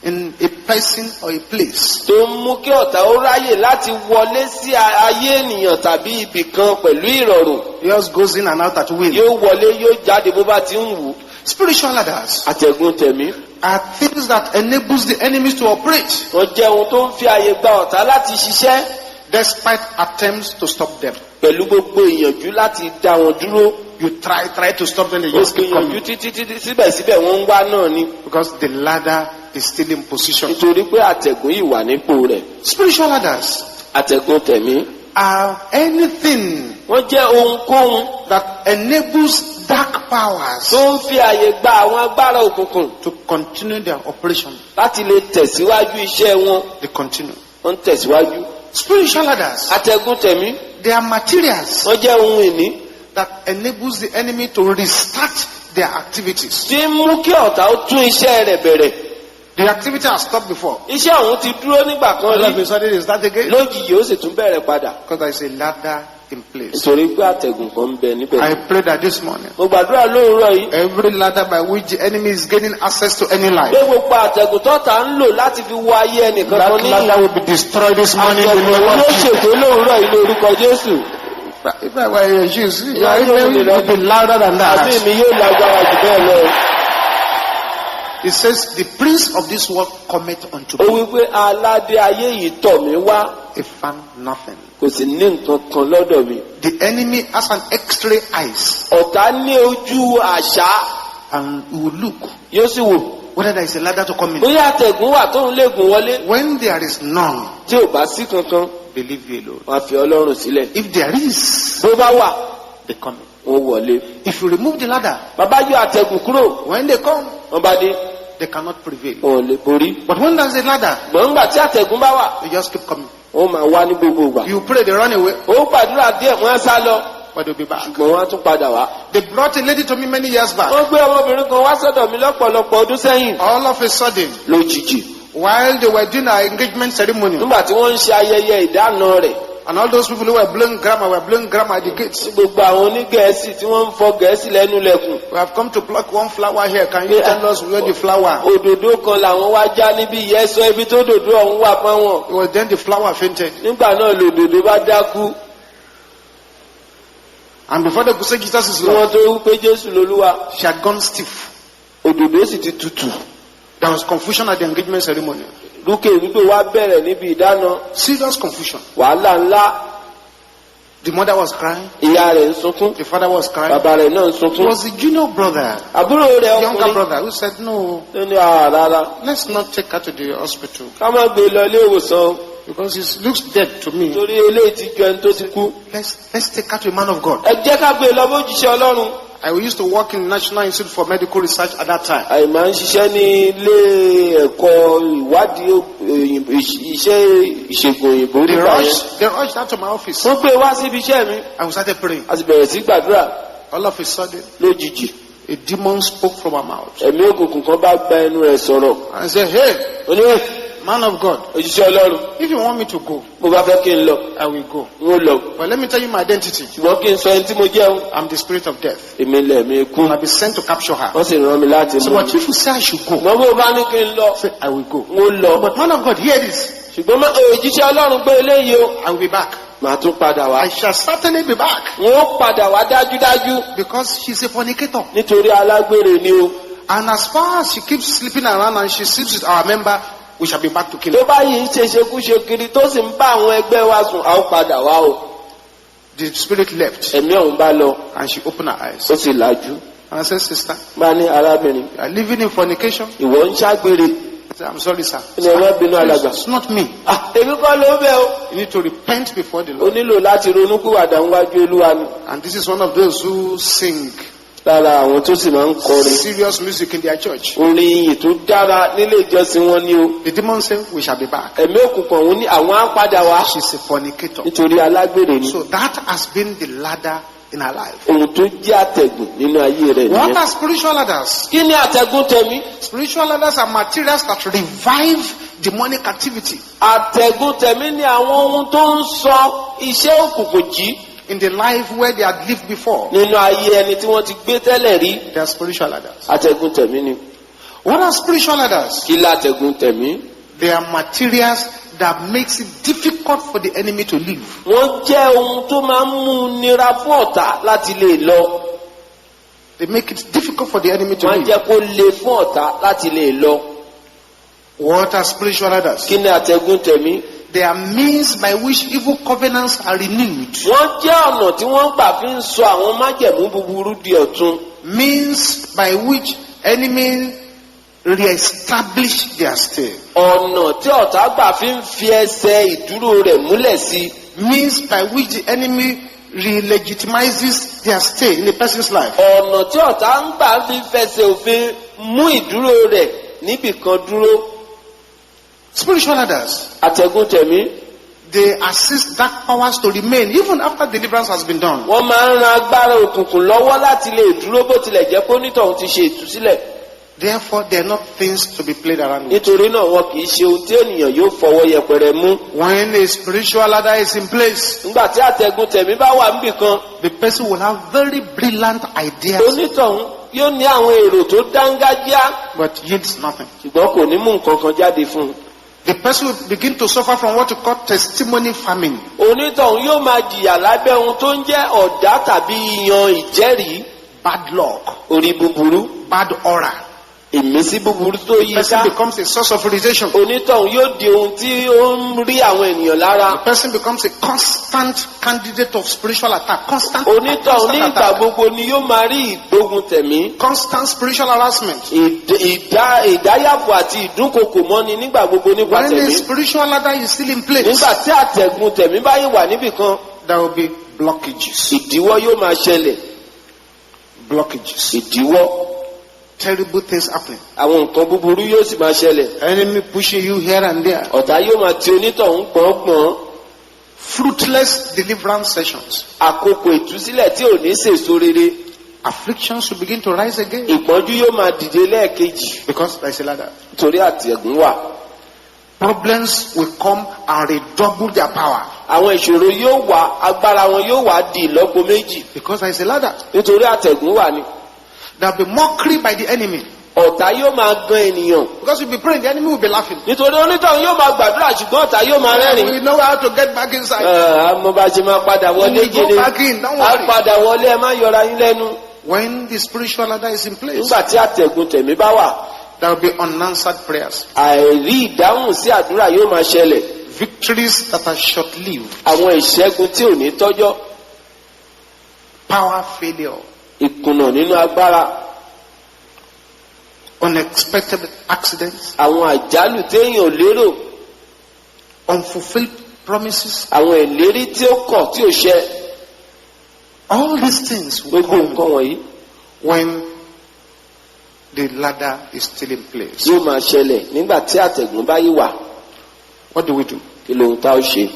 in a person or a place. tó ń mú kí ọ̀tá ó ráyè láti wọlé sí ayé ènìyàn tàbí ibì kan pẹ̀lú ìrọ̀rùn. He just goes in and out at will. Yóò wọlé yóò jáde bó bá ti ń wù. Spiritual ladders Àtẹ̀gùn tẹ̀mí are things that enables the enemies to operate wọ́n jẹ́ ohun tó ń fi àyè gba ọ̀tá láti ṣiṣẹ́ despite attempts to stop them. pẹ̀lú gbogbo ìyànjú láti dá wọn dúró. You try to stop them, they Ó just keep gbìyànjú coming. títí síbẹ̀síbẹ̀ wọ́n ń wá náà ni. Because the ladder is still in position. Nítorí pé àtẹ̀gùn yìí wà nípò rẹ̀. Spiritual ladders Àtẹ̀gùn tẹ̀mí are anything wọ́n jẹ́ ohunkóhun that enables dark powers tó ń fi àyè gba àwọn agbára òkùnkùn to continue their operation. láti lè tẹ̀síwájú iṣẹ́ wọn. They continue. Wọ́n ń tẹ̀síwájú. Spiritual ladders, Àtẹ̀gùn tẹ̀mí they are materials wọ́n jẹ́ ohun ìní that enables the enemy to restart their activities. tí ń mú kí ọ̀tá ó tún iṣẹ́ rẹ̀ bẹ̀rẹ̀. The activity has stopped before. Iṣẹ́ ọ̀hún ti dúró nígbà kan All of rí. a sudden it start again. Lójijì ó sì tún bẹ̀rẹ̀ padà. Because there is a ladder in place. Nítorí pé àtẹ̀gùn kan ń bẹ níbẹ̀. I pray that this morning, Mo gbàdúrà lóòrọ̀ yìí. every ladder by which the enemy is gaining access to any life, Pé gbogbo àtẹ̀gùn tọ́ta ń lò láti fi wọ ayé ẹnìkan that kan ní ladder will be destroyed this morning in the àtẹ̀gùn name ló of Jesus. ṣètò lóòrọ̀ yìí lórúkọ Jésù. If I were in your shoes, your Yeah, amen you would be louder than àbí that. mi yóò lágbára jù bẹ́ẹ̀ lọ. It says, the prince of this world cometh unto ó me. wí pé aládé ayé yìí tọ̀ mí wá He found nothing. kò sì ní nǹkan kan lọ́dọ̀ mi. The enemy has an X-ray eyes ọ̀tá ní ojú àṣà and he will look yóò sì wò whether there is a ladder to come in. bóyá àtẹ̀gùn wà tóun lè gùn wọlé. When there is none, tí ò bá sí kankan believe you alone. wọ́n á fi ọlọ́run sílẹ̀. If there is, bó bá wà they come in. wọ́n wọlé. If you remove the ladder, bàbá yọ àtẹ̀gùn kúrò when they come, wọ́n bá dé they cannot prevail. wọn ò lè borí. But when there's a ladder, gbọ̀ngbà tí àtẹ̀gùn bá wà they just keep coming. wọ́n máa wá ní gbogbo ìgbà. You pray, they run away, ó gbàdúrà díẹ̀ wọ́n á sá lọ but they'll be back. ṣùgbọ́n wọ́n á tún padà wá. They brought a lady to me many years back. wọ́n gbé ọmọbìnrin kan wá sọ́dọ̀ mi lọ́pọ̀lọpọ̀ ọdún sẹ́yìn. All of a sudden, lójijì while they were doing our engagement ceremony, nígbà tí wọ́n ń ṣe ayẹyẹ ìdáná rẹ̀ and all those people who were blowing grammar at the gates. tí gbogbo àwọn onígẹ̀ẹ́sì tí wọ́n ń fọ gẹ̀ẹ́sì lẹ́nu lẹ́kùn. We have come to pluck one flower here. Can you tell us where the flower? òdòdó kan làwọn wá já níbí yẹn sọ ibi tó dòdó ọ̀hún wà fáwọn. It was then the flower fainted. nígbà náà lòdòdó bá dákú And before they could say Jesus is tí wọ́n Lord, tó wí pé Jésù lolúwa she had gone stiff. òdòdó sì ti tutù. There was confusion at the engagement ceremony. lókè wípé wá bẹ̀rẹ̀ níbi ìdáná Serious confusion. wàhálà ńlá. The mother was crying. ìyá rẹ̀ ń sunkún The father was crying. bàbá rẹ̀ náà ń It sunkún. was the junior brother, àbúrò rẹ̀ younger ọkùnrin brother, who said, no, ló ní rárá let's not take her to the hospital. ká má gbé lọ ilé ìwòsàn Because it looks dead to me. torí eléyìí ti ju ẹni tó ti kú. Let's take her to a man of God. ẹ jẹ́ ká gbé lọ bójúṣe ọlọ́run. I used to work in National Institute for Medical Research at that time. àìmọ̀ ń ṣiṣẹ́ ní ilé ẹ̀kọ́ ìwádìí iṣẹ́ ìṣègùn òyìnbó nígbà yẹn. They rushed out to my office. wọ́n gbé wá síbi iṣẹ́ mi And we started praying. a sì bẹ̀rẹ̀ sí gbàdúrà. All of a sudden, lójijì a demon spoke from her mouth. ẹ̀mí òkùnkùn kan bá gba ẹnu rẹ̀ sọ̀rọ̀. And said, hey, oníwèé man of God, òjíṣẹ́ ọlọ́run if you want me to go, mo bá fẹ́ kí n lọ I will go. n ó lọ. But let me tell you my identity. ṣùgbọ́n kí n sọ ẹni tí mo jẹ́ o. I'm the spirit of death. èmi lẹ̀mí ikú. And I'll be sent to capture her. wọ́n sì rán mi láti So, mú but mi. if you say I should go, ṣùgbọ́n bó bá ní kí n lọ say I will go. n ó lọ. But man of God, hear this. ṣùgbọ́n òjíṣẹ́ ọlọ́run gbé eléyìí o. I will be back. màá tún padà wá. I shall certainly be back. n ó padà wá dájúdájú Because she's a fornicator. nítorí alágbèrè ni o. And as far as she keeps sleeping around and she sleeps with our member, we shall be back to kill tó her. bá yìí ń ṣe ṣekúṣe kiri tó sì ń bá àwọn ẹgbẹ́ wa sùn a ó padà wá o. The spirit left ẹ̀mí ọ̀hún bá lọ and she opened her eyes. ó sì làjú. And I said, sister, bá ní arábìnrin you are living in fornication? ìwọ ń ṣàgbèrè. I said, I'm sorry, sir. ní ọmọ bínú alàgbà. It's not me. èmi kọ́ ló bẹ̀ o. You need to repent before the o Lord. nílò láti ronúkúwàdà níwájú olúwa ni. And this is one of those who sing lára àwọn tó sì máa ń kọrin. serious music in their church. orin iyì tó dára nílé ìjọsìn wọn ni o. The demon said, we shall be back. ẹ̀mí òkùnkùn ọ̀hún ní àwọn á padà wá. She's a fornicator. nítorí alágbèrè ni. So that has been the ladder in her life. ohun tó jẹ́ àtẹ̀gùn nínú ayé rẹ̀ What nìyẹn. are spiritual ladders? kí ni àtẹ̀gùn tẹ̀mí? Spiritual ladders are materials that revive demonic activity àtẹ̀gùn tẹ̀mí ni àwọn ohun tó ń sọ iṣẹ́ òkùnkùn jí in the life where they had lived before. nínú ayé ẹni tí wọ́n ti gbé tẹ́lẹ̀ rí. They are spiritual ladders. àtẹ̀gùn tẹ̀mí ni. What are spiritual ladders? kí látẹ̀gùn tẹ̀mí? They are materials that makes it difficult for the enemy to live. wọ́n jẹ́ ohun tó máa ń mú nira fún ọ̀tá láti lè lọ. They make it difficult for the enemy to wọ́n live. jẹ́ kó le fún ọ̀tá láti lè lọ. What are spiritual ladders? kí ni àtẹ̀gùn tẹ̀mí? They are means by which evil covenants are renewed. wọ́n jẹ́ ọ̀nà tí wọ́n gbà fi ń sọ àwọn májẹ̀mú búburú di ọ̀tun. Means by which enemy re-establish their stay. ọ̀nà tí ọ̀tá gbà fi ń fi ẹsẹ̀ ìdúró rẹ̀ múlẹ̀ sí. Means by which the enemy re-legitimizes their stay in a person's life. ọ̀nà tí ọ̀tá ń gbà fi fẹsẹ̀ òfin mú ìdúró rẹ̀ níbìkan dúró. Spiritual ladders, àtẹ̀gùn tẹ̀mí. they assist dark powers to remain even after deliverance has been done. wọ́n máa ń ran agbára òkùnkùn lọ́wọ́ láti lè dúró bó tilẹ̀ jẹ́ pé onítọ̀hún ti ṣe ìtúsílẹ̀. Therefore, they are not things to be played around with. nítorí náà wọn kì í ṣe ohun tí ènìyàn yóò fọwọ́ yẹpẹrẹ mú. When a spiritual ladder is in place, nígbà tí àtẹ̀gùn tẹ̀mí bá wà níbìkan, the person will have very brilliant ideas, onítọ̀hún yóò ní àwọn èrò tó dángájíá but yields nothing. ṣùgbọ́n kò ní mú nǹkan kan jáde fún un. The person will begin to suffer from what we call testimony famine. onítọ̀hún yóò máa jìyà lábẹ́ ohun tó ń jẹ́ ọ̀dá tàbí ìyan ìjẹ́rìí, Bad luck, orí búburú, bad aura. ìmísí búburú tó The yí person ká. becomes a source of irritation. onítọ̀hún yóò di ohun tí ó ń rí àwọn ènìyàn lára. The person becomes a constant candidate of spiritual attack. Constant onítọ̀hún ní ìgbà attack. gbogbo ni yóò máa rí ìgbógun tẹ̀mí, Constant spiritual harassment. ìdáyàbò àti ìdúnkokò mọ́ni nígbà gbogbo nípa When the tẹ̀mí. spiritual ladder is still in place, nígbà tí àtẹ̀gùn tẹ̀mí bá yìí wà níbì kan, there will be blockages. ìdíwọ́ yóò máa ṣẹlẹ̀. Blockages. ìdíwọ́, Terrible things happening. àwọn nǹkan búburú yóò sì máa ṣẹlẹ̀. Enemy pushing you here and there. ọ̀tá yóò máa ti onítọ̀hún gbọ̀ngbọ̀n. Fruitless deliverance sessions. àkókò ìtúsílẹ̀ tí ò ní sèso rere. Afflictions will begin to rise again ìpọ́njú yóò máa dìde lẹ́ẹ̀kejì because there is a ladder. torí àtẹ̀gùn wà. Problems will come and redouble their power àwọn ìṣòro yóò wà, agbára wọn yóò wà di ìlọ́po méjì because there is a ladder. nítorí àtẹ̀gùn wà ni. There will be mockery by the enemy ọ̀tá yóò máa gan ènìyàn because you'll be praying, the enemy will be laughing. nítorí onítọ̀hún yóò máa gbàdúrà ṣùgbọ́n ọ̀tá yóò máa rẹ́rìn. We know how to get back inside. àmọ́ bá ṣe máa padà wọlé We go jẹrẹ, back in, don't á worry. padà wọlé, ẹ má yọra yín lẹ́nu. When the spiritual ladder is in place, nígbà tí àtẹ̀gùn tẹ̀mí bá wà, there will be unanswered prayers. àìrí ìdáhùn sí àdúrà yóò máa ṣẹlẹ̀. Victories that are short-lived. àwọn ìṣẹ́gun tí ò ní tọ́jọ́, Power failure. ìkùnà nínú agbára, Unexpected accidents. àwọn àjálù téèyàn ò lérò, Unfulfilled promises. àwọn ìlérí tí ó kọ̀ tí ò ṣẹ. All these things will gbogbo nǹkan come wọ̀nyí when the ladder is still in place. yóò máa ṣẹlẹ̀ nígbà tí àtẹ̀gùn bá yí wà. What do we do? kí lóhun tá ó ṣe?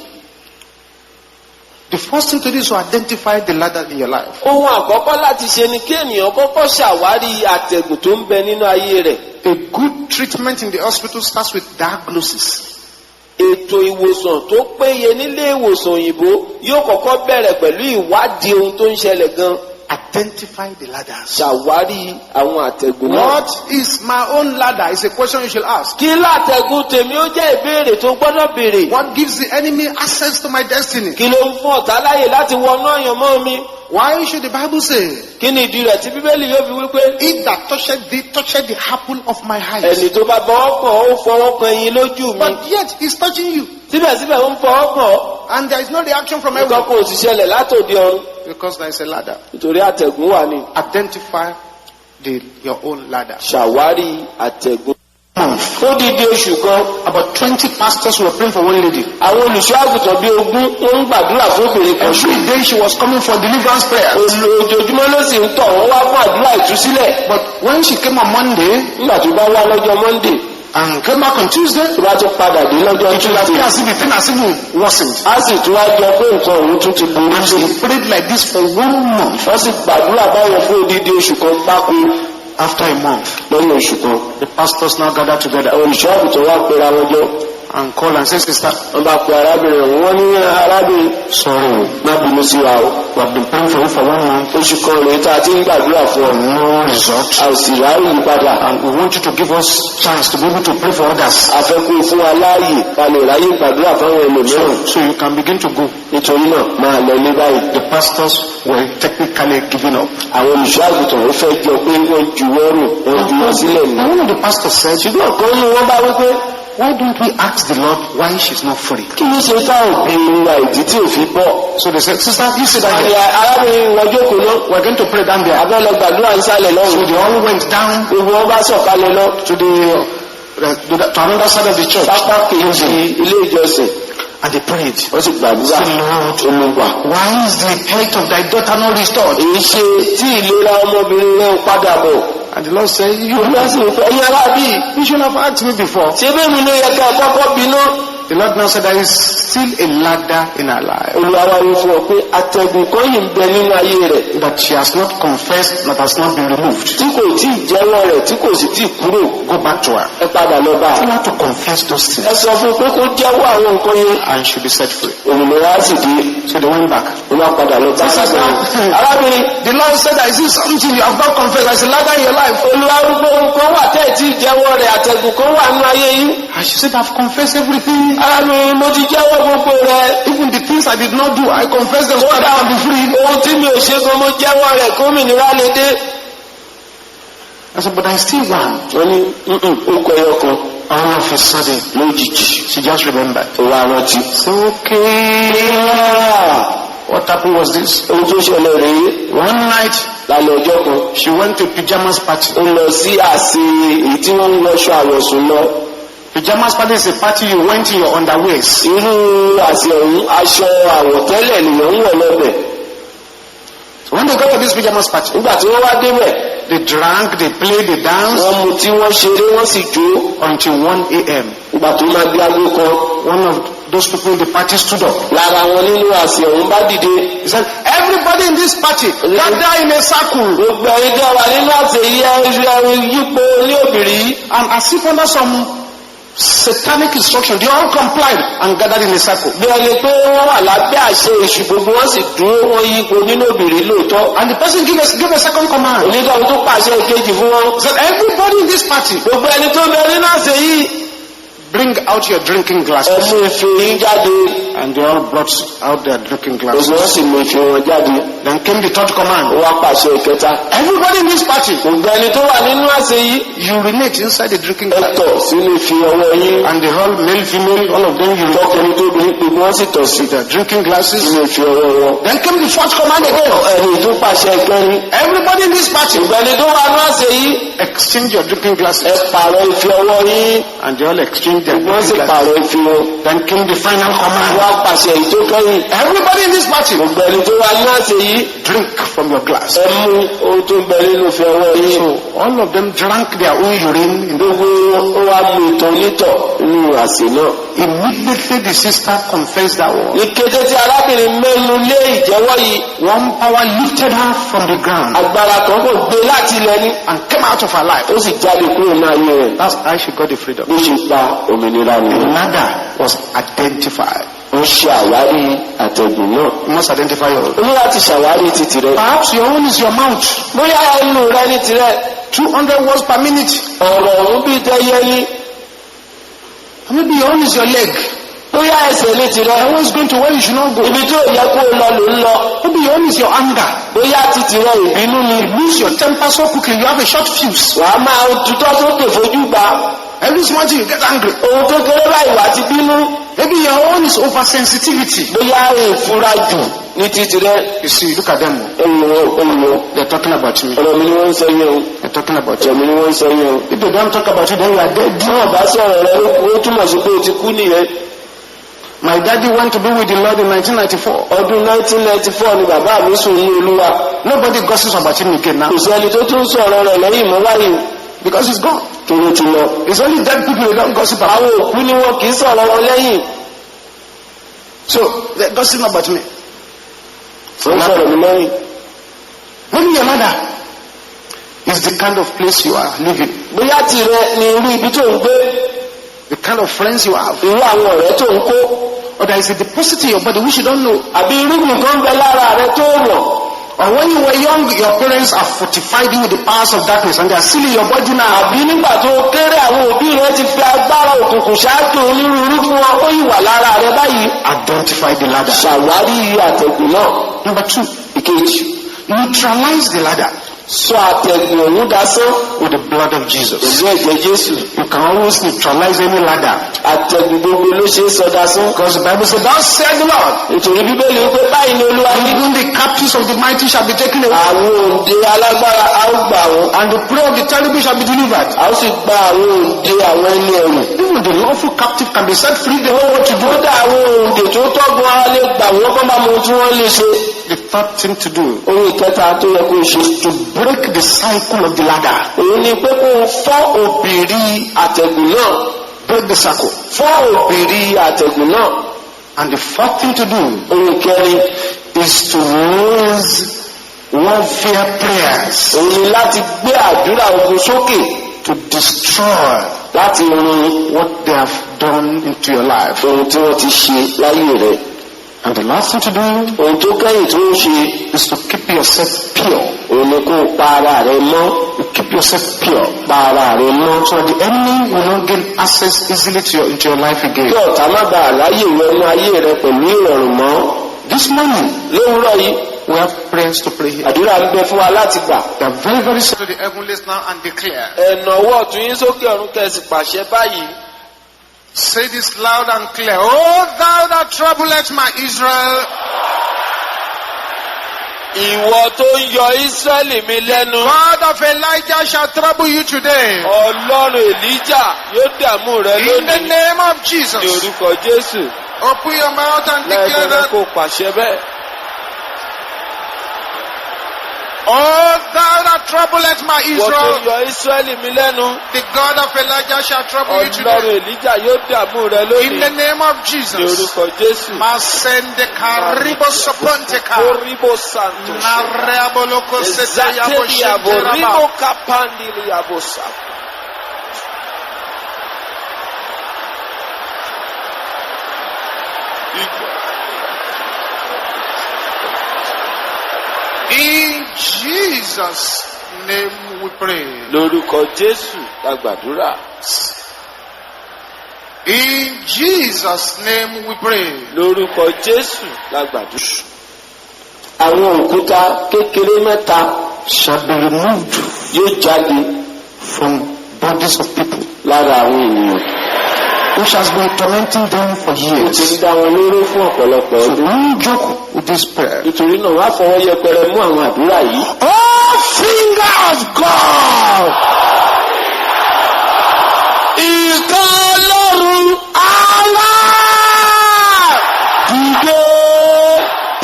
The first thing to do is to identify the ladder in your life. ohun àkọ́kọ́ láti ṣe ni kí ènìyàn kọ́kọ́ ṣàwárí àtẹ̀gùn tó ń bẹ nínú ayé rẹ̀. A good treatment in the hospital starts with diagnosis. ètò ìwòsàn tó péye nílé ìwòsàn òyìnbó yóò kọ́kọ́ bẹ̀rẹ̀ pẹ̀lú ìwádìí ohun tó ń ṣẹlẹ̀ gan. Identify the ladders. ṣàwárí àwọn àtẹ̀gùn náà. What is my own ladder? Is a question you should ask. kí látẹ̀gùn tèmi ó jẹ́ ìbéèrè tó gbọ́dọ̀ béèrè. What gives the enemy access to my destiny? kí ló ń fún ọ̀tá láyè láti wọnú àyànmọ́ mi? Why should the Bible say, kí ni ìdí rẹ̀ tí bíbélì yóò fi wípé "He that toucheth thee toucheth the apple of my ẹni eyes"? tó bá fọwọ́ kàn ó fọwọ́ kan ẹyin lójú mi. But yet he's touching you, síbẹ̀síbẹ̀ ó ń fọwọ́ kàn ọ́. and there is no reaction from nǹkan everyone kò sì ṣẹlẹ̀ látòdì ọ̀run because there is a ladder. nítorí àtẹ̀gùn wà ní. Identify your own ladder. ṣàwárí àtẹ̀gùn. ó dídí oṣù kan, About 20 pastors were praying for one lady. àwọn olùṣọ́ àgùntàn bíi 20 wọ́n ń gbàdúrà fún obìnrin kan. Every day she was coming for deliverance prayers. ojoojúmọ́ ló sì ń tọ̀ wọ́n wá fún àdúrà ìtúsílẹ̀. But when she came on Monday nígbà tó bá wá lọ́jọ́ Monday and came back on Tuesday, tó bá tún padà dé lọ́jọ́ it will appear Tuesday, as if the thing has even worsened. á sì tún wá jọ pé nǹkan òun tún ti burú And sí i. she prayed like this for 1 month. wọ́n sì gbàdúrà báwọn fún odidi oṣù kan gbáko. After a month, lẹ́yìn oṣù kan, the pastors now gathered together àwọn olùṣọ́ àgùntàn wá pera wọn jọ. and called and said, "Sister, wọ́n bá pe arábìnrin ọ̀hún, wọ́n ní arábìnrin sorry, má bínú sí wa o. we have been praying for you for 1 month. oṣù kan rèé tá a ti ń gbàdúrà fún ọ. No result. a ò sì ráyè yípadà. And we want you to give us chance to be able to pray for others a fẹ́ kó o fún wa láàyè ká lè ráyè gbàdúrà fáwọn ẹlòmíràn. so you can begin to go." nítorí náà máa lọ ilé báyìí. The pastors were technically giving up. àwọn olùṣọ́ àgùntàn ó fẹ́ jọ pé wọ́n juwọ́ rò wọ́n juwọ́ sílẹ̀ ní. And one of the pastors said, ṣùgbọ́n kan ní wọ́n bá wípé "Why don't we ask the Lord why she's not free?" kí ló ṣe táwọn obìnrin wa ìdí tí ò fi bọ̀. So they said, "Sister, you sit down àti here. arábìnrin wọn jókòó náà. We're going to pray down there." abẹ́ lọ gbàdúrà ń sálẹ̀ So lọ́rùn. they all went down gbogbo wọn bá sọ̀kalẹ̀ lọ to another side of the church pápá kejì ilé ìjọsìn. and they prayed. wọ́n sì gbàdúrà. Say, "Lord, Olúwa, why is the health of thy daughter not restored?" èyí ṣe tí ìlera ọmọbìnrin náà padà bọ̀. And the Lord said, Olúwa sì ń fẹ́ ẹ̀yin ará bíi. "You should have asked me before." ṣé bẹ́ẹ̀ mi ló yẹ ká kọ́kọ́ bínú. The Lord now said there is still a ladder in her life Olúwa wá wí fún ọ pé àtẹ̀gùn kan yìí ń bẹ nínú ayé rẹ̀ that she has not confessed, that has not been removed. tí kò tí ì jẹ́wọ́ rẹ̀ tí kò sì tí ì kúrò. Go back to her. Ẹ padà lọ bá Tell a. her to confess those things Ẹ sọ fún un pé kó jẹ́wọ́ àwọn nǹkan yẹn. and she'll be set free. Òmìnira sì dé. So they went back. Ó máa padà lọ bá arábìnrin. Arábìnrin The Lord said, there is something you have not confessed. There is a ladder in your life. Olúwa wípé nǹkan wà tẹ́ ẹ̀ tí ì jẹ́wọ́ rẹ̀ àtẹ̀gùn kan wà nínú ayé yín. And she said, I've confessed everything. Arábìnrin mo ti jẹ́wọ́ gbogbo rẹ̀. Even the things I did not do, I confessed them so that I can be free. Ohun tí mi ò ṣe gan mo jẹ́wọ́ rẹ̀ kó òmìnira lè dé. I said, but I still want. Wọ́n ní ó kọ ẹyọ kan All of a sudden, lójijì. she just remembered. Ó wá rántí. So, okay. What happened was this. Ohun tó ṣẹlẹ̀ rèé One night, lálẹ́ ọjọ́ kan. she went to a pajamas party. Ó lọ sí àsè èyí tí wọ́n ń wọṣọ àwọ̀sùn lọ. Pajamas party is a party you went in your underwears. Irú àsè ọ̀hún aṣọ àwọ̀tẹ́lẹ̀ nìyẹn ń wọ̀ lọ́bẹ̀. So when they got to this pajamas party, Nígbà tí wọ́n wá débẹ̀, they drank, they played, they danced wọ́n mu tí wọ́n ṣeré wọ́n sì jó. until 1 a.m. Ìgbà tó máa di aago kan, One of those people in the party stood up. lára wọn nínú àsè ọ̀hún bá dìde. He said, everybody in this party, gather in a circle. Gbogbo ẹ̀yin tẹ́ wà nínú àsè yìí yípo ní òbìrí. And as if under some satanic instruction, they all complied and gathered in a circle. Bí ẹni pé wọ́n wà lábẹ́ àṣẹ èṣù gbogbo wọ́n sì dúró wọ́n yípo nínú òbìrí lóòótọ́. And the person gave a second command. Onídàáwó tó pàṣẹ ìkejì fún wọn. He said, everybody in this party, Gbogbo ẹni tó bẹ nínú àsè yìí, bring out your drinking ẹ glasses. mú ife yín jáde. And they all brought out their drinking Gbogbo wọn glasses. sì mú ife wọn jáde. Then came the third Ó command. wá pàṣẹ ìkẹta. Everybody in this party, Gbogbo ẹni tó wà nínú àsè yìí, urinate inside the drinking ẹ glass. tọ̀ sínú ife ọwọ́ yín. And the whole male, female, all of them urinated Tọkùnrin tó bí gbogbo wọn sì tọ̀ sí with their drinking glasses. sínú ife ọwọ́ wọn. Then came the fourth command again. Ẹni tó pàṣẹ ìkẹrin. Everybody in this party, Gbogbo ẹni tó wà nínú àsè yìí, exchange your drinking ẹ glasses. pààrọ̀ ife ọwọ́ yín. And they all exchanged their Wọ́n sì drinking glasses. pààrọ̀ ife wọn. Then came the final command. Wọ́n á pàṣẹ èyí tó kẹ́yìn. Everybody in this party, Gbogbo ẹni tó wà nínú àsè yìí, drink from your glass. ẹ mú ohun tó ń bẹ nínú ife ọwọ́ yín. So all of them drank their own urine. In the, Gbogbo ó wá mú ìtọ̀ onítọ̀ nínú àsè náà. immediately the sister confessed that word. Ní kété tí arábìnrin mẹ́nu lé ìjẹ́wọ́ yìí, One power lifted her from the ground agbára kan kò gbé láti ilẹ̀ ní. and came out of her life. Ó sì jáde kúrò ní ayé rẹ̀. That's how she got the freedom. Bó ṣe gba òmìnira The nìyẹn. ladder was identified. Ó ṣe àwárí àtẹ̀gùn náà. You must identify your own. Ó ní láti ṣàwárí títì rẹ̀. Perhaps your own is your mouth. Bóyá ẹnu rẹ ní tirẹ̀, 200 words per minute. ọ̀rọ̀ ọ̀hún bíi tẹ́yẹ ní. Or maybe your own is your leg. Bóyá ẹsẹ̀ ní tirẹ̀, Your own is going to where you should not go. ibi tí ò yẹ kó o lọ ló ń lọ. Maybe your own is your anger. Bóyá títì rẹ̀ ìbínú ni. You lose your temper so quickly, you have a short fuse. Wàá máa tutọ́ sókè fojú gbà. Every small thing you get angry. Ohun tó kéré báyìí wá ti bínú. Maybe your own is oversensitivity. Bóyá ìfura jù ní títì rẹ̀. You see, look at them. Olùwọ́. They're talking about me. Ọ̀rọ̀ mi ni wọ́n ń sọ yẹn o. They're talking about Ọ̀rọ̀ you. mi ni wọ́n ń sọ yẹn o. If they don't talk about you, then you are dead. Bí wọ́n bá sọ̀rọ̀ rẹ ó túmọ̀ sí pé o ti kú nìyẹn. My daddy went to be with the Lord in 1994. Ọdún 1994 ni bàbá mi sùn ní Olúwa. Nobody gossips about him again now Kò sí ẹni tó tún sọ̀rọ̀ rẹ̀ lẹ́yìn mọ́ wáyé because he's gone. tóró ti lọ. It's only dead people who don't gossip about. Àwọn òkú ni wọn kì í sọ̀rọ̀ wọn lẹ́yìn. So they're gossiping about me. Wọ́n sọ̀rọ̀ mi lẹ́yìn. Maybe your mother is the kind of place you are living, Bóyá tirẹ̀ ni irú ibi tó ń gbé, the kind of friends you have, irú àwọn ọ̀rẹ́ tó ń kó, or there is a deposit in your body which you don't know. àbí irúgbìn kan bẹ lára rẹ tó mọ̀. Or when you were young, your parents have fortified you with the powers of darkness and they are still in your body now. Àbí nígbà tó kéré àwọn òbí rẹ ti fi agbára òkùnkùn ṣáájú onírúurú fún wọn ó yìí wà lára rẹ báyìí. Identify the ladder. Ṣàwárí àtẹ̀gùn náà. Number 2, Ìkejì, neutralize the ladder sọ àtẹ̀gùn òun dasán with the blood of Jesus. pẹ̀lú ẹ̀jẹ̀ Jésù. You can always neutralize any ladder. Àtẹ̀gùn gbogbo ló ṣe é sọ dasán. Because the Bible says, thou said the Lord, Nítorí Bíbélì wípé báyìí ni Olúwa ní. even the captives of the mighty shall be taken away, Àwọn òǹdè alágbára a ó gbà wọ́n. and the prey of the terrible shall be delivered. A ó sì gba àwọn òǹdè àwọn ẹni ẹ̀rù. Even the lawful captive can be set free. They know what to do. Kódà àwọn òǹdè tó tọ́gbọ́n á lè gbà wọ́n kọ́ bá mọ ohun tí wọ́n lè ṣe. The third thing to do, Ohun ìkẹta tó yẹ kó ṣe. to break the cycle of the ladder. Òun ni pé kó o fọ́ òbìrí àtẹ̀gùn náà. break the circle. fọ́ òbírí àtẹ̀gùn náà. And the fourth thing to do ohun kẹrin is to raise warfare prayers òun ni láti gbé àdúrà ogun sókè to destroy láti run what they have done into your life. ohun tí wọ́n ti ṣe láyé rẹ̀. And the last thing to do ohun tó kẹ́yìn tó ń ṣe is to keep yourself pure. òun ni kó o pa ara rẹ mọ́. Keep yourself pure, pa ara rẹ mọ́. so that the enemy will not gain access easily into your life again. kí ọ̀tá má bàa láyè wọnú ayé rẹ pẹ̀lú ìrọ̀rùn mọ́. This morning, lówùúrọ̀ yìí we have prayers to pray here. àdúrà ń bẹ fún wa láti gbà. They are very, very simple. To the heavenlies now and declare. ẹ̀nà ọwọ́ ọ̀tún yín sókè ọ̀run kẹsì pàṣẹ báyìí. Say this loud and clear. Oh, thou that troublest my Israel. ìwọ tó ń yọ Ísírẹ́lì mi lẹ́nu. God of Elijah shall trouble you today. Ọlọ́run Èlíjà yóò dààmú rẹ In the lónìí. name of ní Jesus. orúkọ Jésù. Open your mouth and declare lẹ́ẹ̀kan that. kó pàṣẹ bẹ́ẹ̀. Oh, thou that troublest my ìwọ tó Israel. yọ Ísírẹ́lì mi lẹ́nu. The God of Elijah shall trouble you Ọlọ́run today. Èlíjà yóò dààmú rẹ In the lónìí. name of ní Jesus. orúkọ Jésù. Masende karibo soponteka. Koribo santo. Nareaboloko Zateli abo seteyabo ribo kapandili abo sa. In Jesus' name we pray. Lórúkọ Jésù la gbàdúrà. In Jesus' name we pray. Lórúkọ Jésù la gbàdúrà. Àwọn òkúta kékeré mẹ́ta Shall be removed yóò jáde from bodies of people lára àwọn ènìyàn. which has been tormenting them for Ó ti years. ń dá wọn lóró fún ọ̀pọ̀lọpọ̀ So ọdún. don't joke with this prayer. Nítorí náà wá fọwọ́ yẹpẹrẹ mú àwọn àdúrà yìí. Oh, finger of God! Ìka Ọlọ́run Allah! dìde.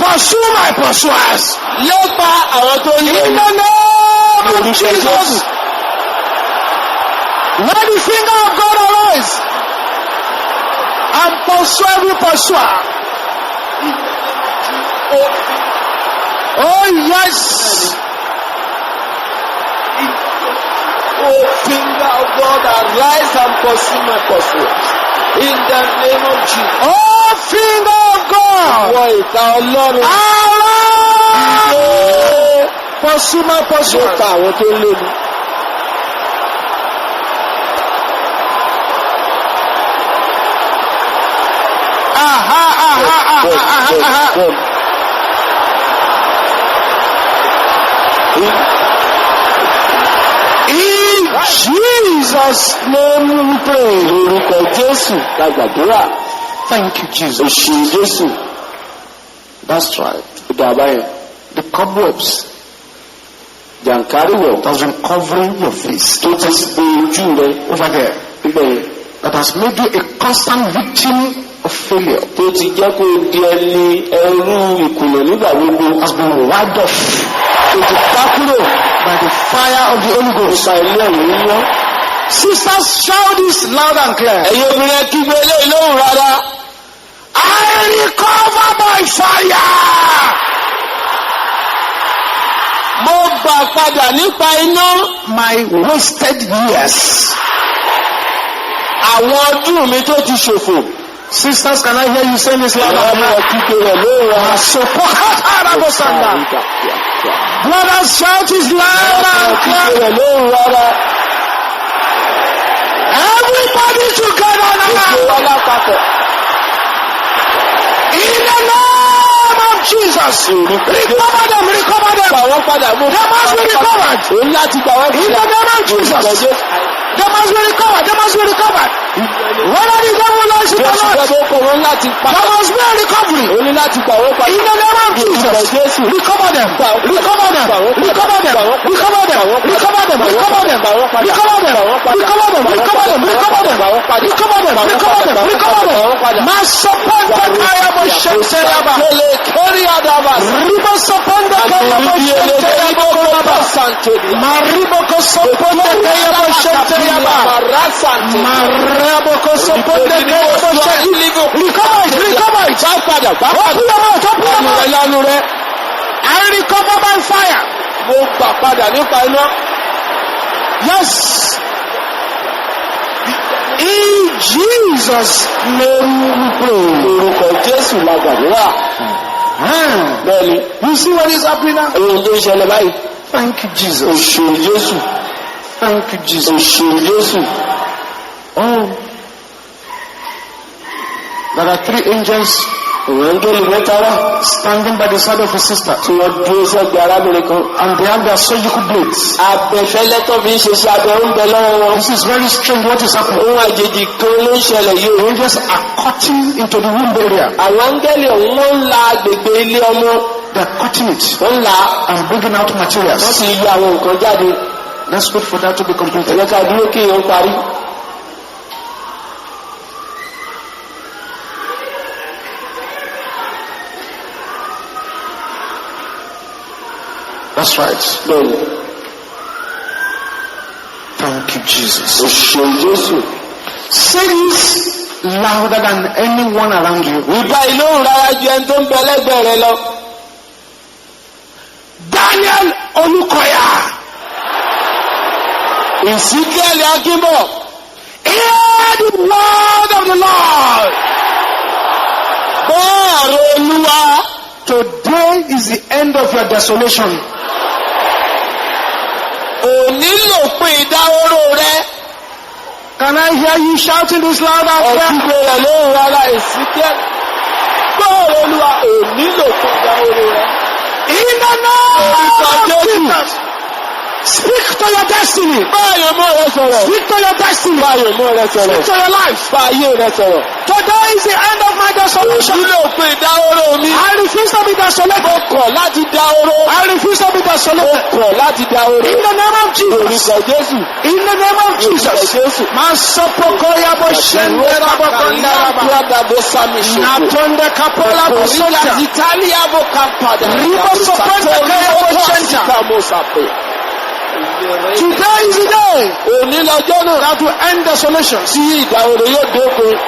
Pursue my pursuers. Lépa àwọn tó ní In the name of orúkọ Jesus. Jésù. Let the finger of God arise and pursue every pursuer. Oh yes. Oh, finger of God, arise and pursue my pursuers. In the name of Jesus. Oh finger of God. Wọ ìka Ọlọ́run. Arise. Pursue my pursuers. Lépa àwọn tó lé mi. In Jesus' name we pray. Lórúkọ Jésù la gbàdúrà. Thank you, Jesus. Òṣì Jésù. That's right. Ó dà báyìí. The cobwebs Jàǹkáríwọ̀ that has been covering your face tó ti gbé ojú rẹ over there, níbẹ̀ yẹn. that has made you a constant victim of failure, Tó ti jẹ́ kó o di ẹni ẹrú ìkùnà nígbà gbogbo. has been wiped off Tó ti ká kúrò by the fire of the Holy Ghost. nípa ilé ẹ̀mí mímọ́. Sisters, shout this loud and clear. Ẹ̀yin obìnrin ẹ kígbe eléyìí lóhùn rárá. I recover by fire. Mo gbà padà nípa iná. My wasted years. Àwọn ọdún mi tó ti ṣòfò. Sisters, can I hear you saying this loud and Àwọn clear? kígbe rẹ̀ lóhùn rárá. Brothers, shout this loud and clear. Kígbe rẹ̀ lóhùn rárá. Everybody together Gbogbo now. wa lápapọ̀. In the name of Jesus. Recover them, recover them. Gbà wọ́n padà mú. They must be recovered. Òun láti gbà wọ́n In the name of Jesus. They must be recovered. They must be recovered. Whether the devil likes it or Jésù not, gbọ́dọ̀ kọ̀ wọ́n láti pa. there must be a recovery. Òun ní láti gbà wọ́n padà. In the name of Jesus. Recover them. Recover them. Recover them. Recover them. Recover them. Recover them. Recover them. Recover them. Recover them. Recover them. Recover them. Recover them. Recover them. Masopanda kayabo shenteraba. Ribo sopanda kayabo shenteraba koraba. Maribo kosopanda kayabo shenteraba. Raboko Soponde Kerabosha. Recover it, recover it. Bá padà, bá Open padà. your mouth, open your Lánàá rẹ, mouth. lánàá rẹ. I recover by fire. Mo gbà padà nípa iná. Yes. In Jesus' name we pray. Orúkọ Jésù la gbàdúrà. Bẹ́ẹ̀ni, You see what is happening now? ohun tó ń ṣẹlẹ̀ báyìí. Thank you, Jesus. Òṣèlú Jésù. Thank you, Jesus. Òṣèlú Jésù. Oh. There are 3 angels Ìràngẹ́lì mẹ́ta wá. standing by the side of his sister. Tí wọ́n dúró sẹ́gbẹ̀ẹ́ arábìnrin kan. And they have their surgical blades. Abẹ́fẹ́lẹ́ tó fi ń ṣe iṣẹ́ abẹ ń bẹ lọ́wọ́ wọn. This is very strange what is happening. Ohun àjèjì kan ló ń ṣẹlẹ̀ yìí. The angels are cutting into the womb area. Àwọn áńgẹ́lì ọ̀hún wọ́n ń la agbègbè ilé ọmọ. They are cutting it Wọ́n ń là á. and bringing out Wọ́n materials. sì yọ àwọn nǹkan jáde. Let's wait for that to be completed. Ẹ̀yẹ́ ká dúró kí èèyàn parí. That's right. Bẹ́ẹ̀ni, Thank you, Jesus. òṣèlú Jésù. Say this louder than anyone around you. Ìgbà ìlú òun rárá ju ẹni tó ń bẹ lẹ́gbẹ̀ẹ́ rẹ lọ. Daniel Olukoya. Ìsíkẹ́lì Akínbọ̀. Hear the word of the Lord. Gbọ́ ọ̀rọ̀ Olúwa. Today is the end of your desolation. Òní lòpin ìdáwóró rẹ. Can I hear you shouting this loud and clear? Ọ̀dùnkọ̀ rẹ̀ ló ń rárá ìsíkẹ́lì. Gbọ́ ọ̀rọ̀ Olúwa. Òní lòpin ìdáwóró rẹ. In the name of Jesus. Speak to your destiny. Báyọ̀ mọ́ rẹ sọ̀rọ̀. Speak to your destiny. Báyọ̀ mọ́ rẹ sọ̀rọ̀. Speak to your life. Báyọ̀ rẹ sọ̀rọ̀. Today is the end of my desolation. Òní lòpin ìdáwóró mi. I refuse to be Mo desolated. kọ̀ láti dáwóró. I refuse to be Mo desolated. kọ̀ láti dáwóró. In the name of Jesus. Orúkọ Jésù. In the name of Orúkọ Jesus. Jésù. Masopokoya boshendera bokondaraba. Natonde kapola bosonta. Ribo soponde kaya boshenta. Today is the day Òní lọ́jọ́ náà that will end desolation. tí ìdáwòrò yóò dópin.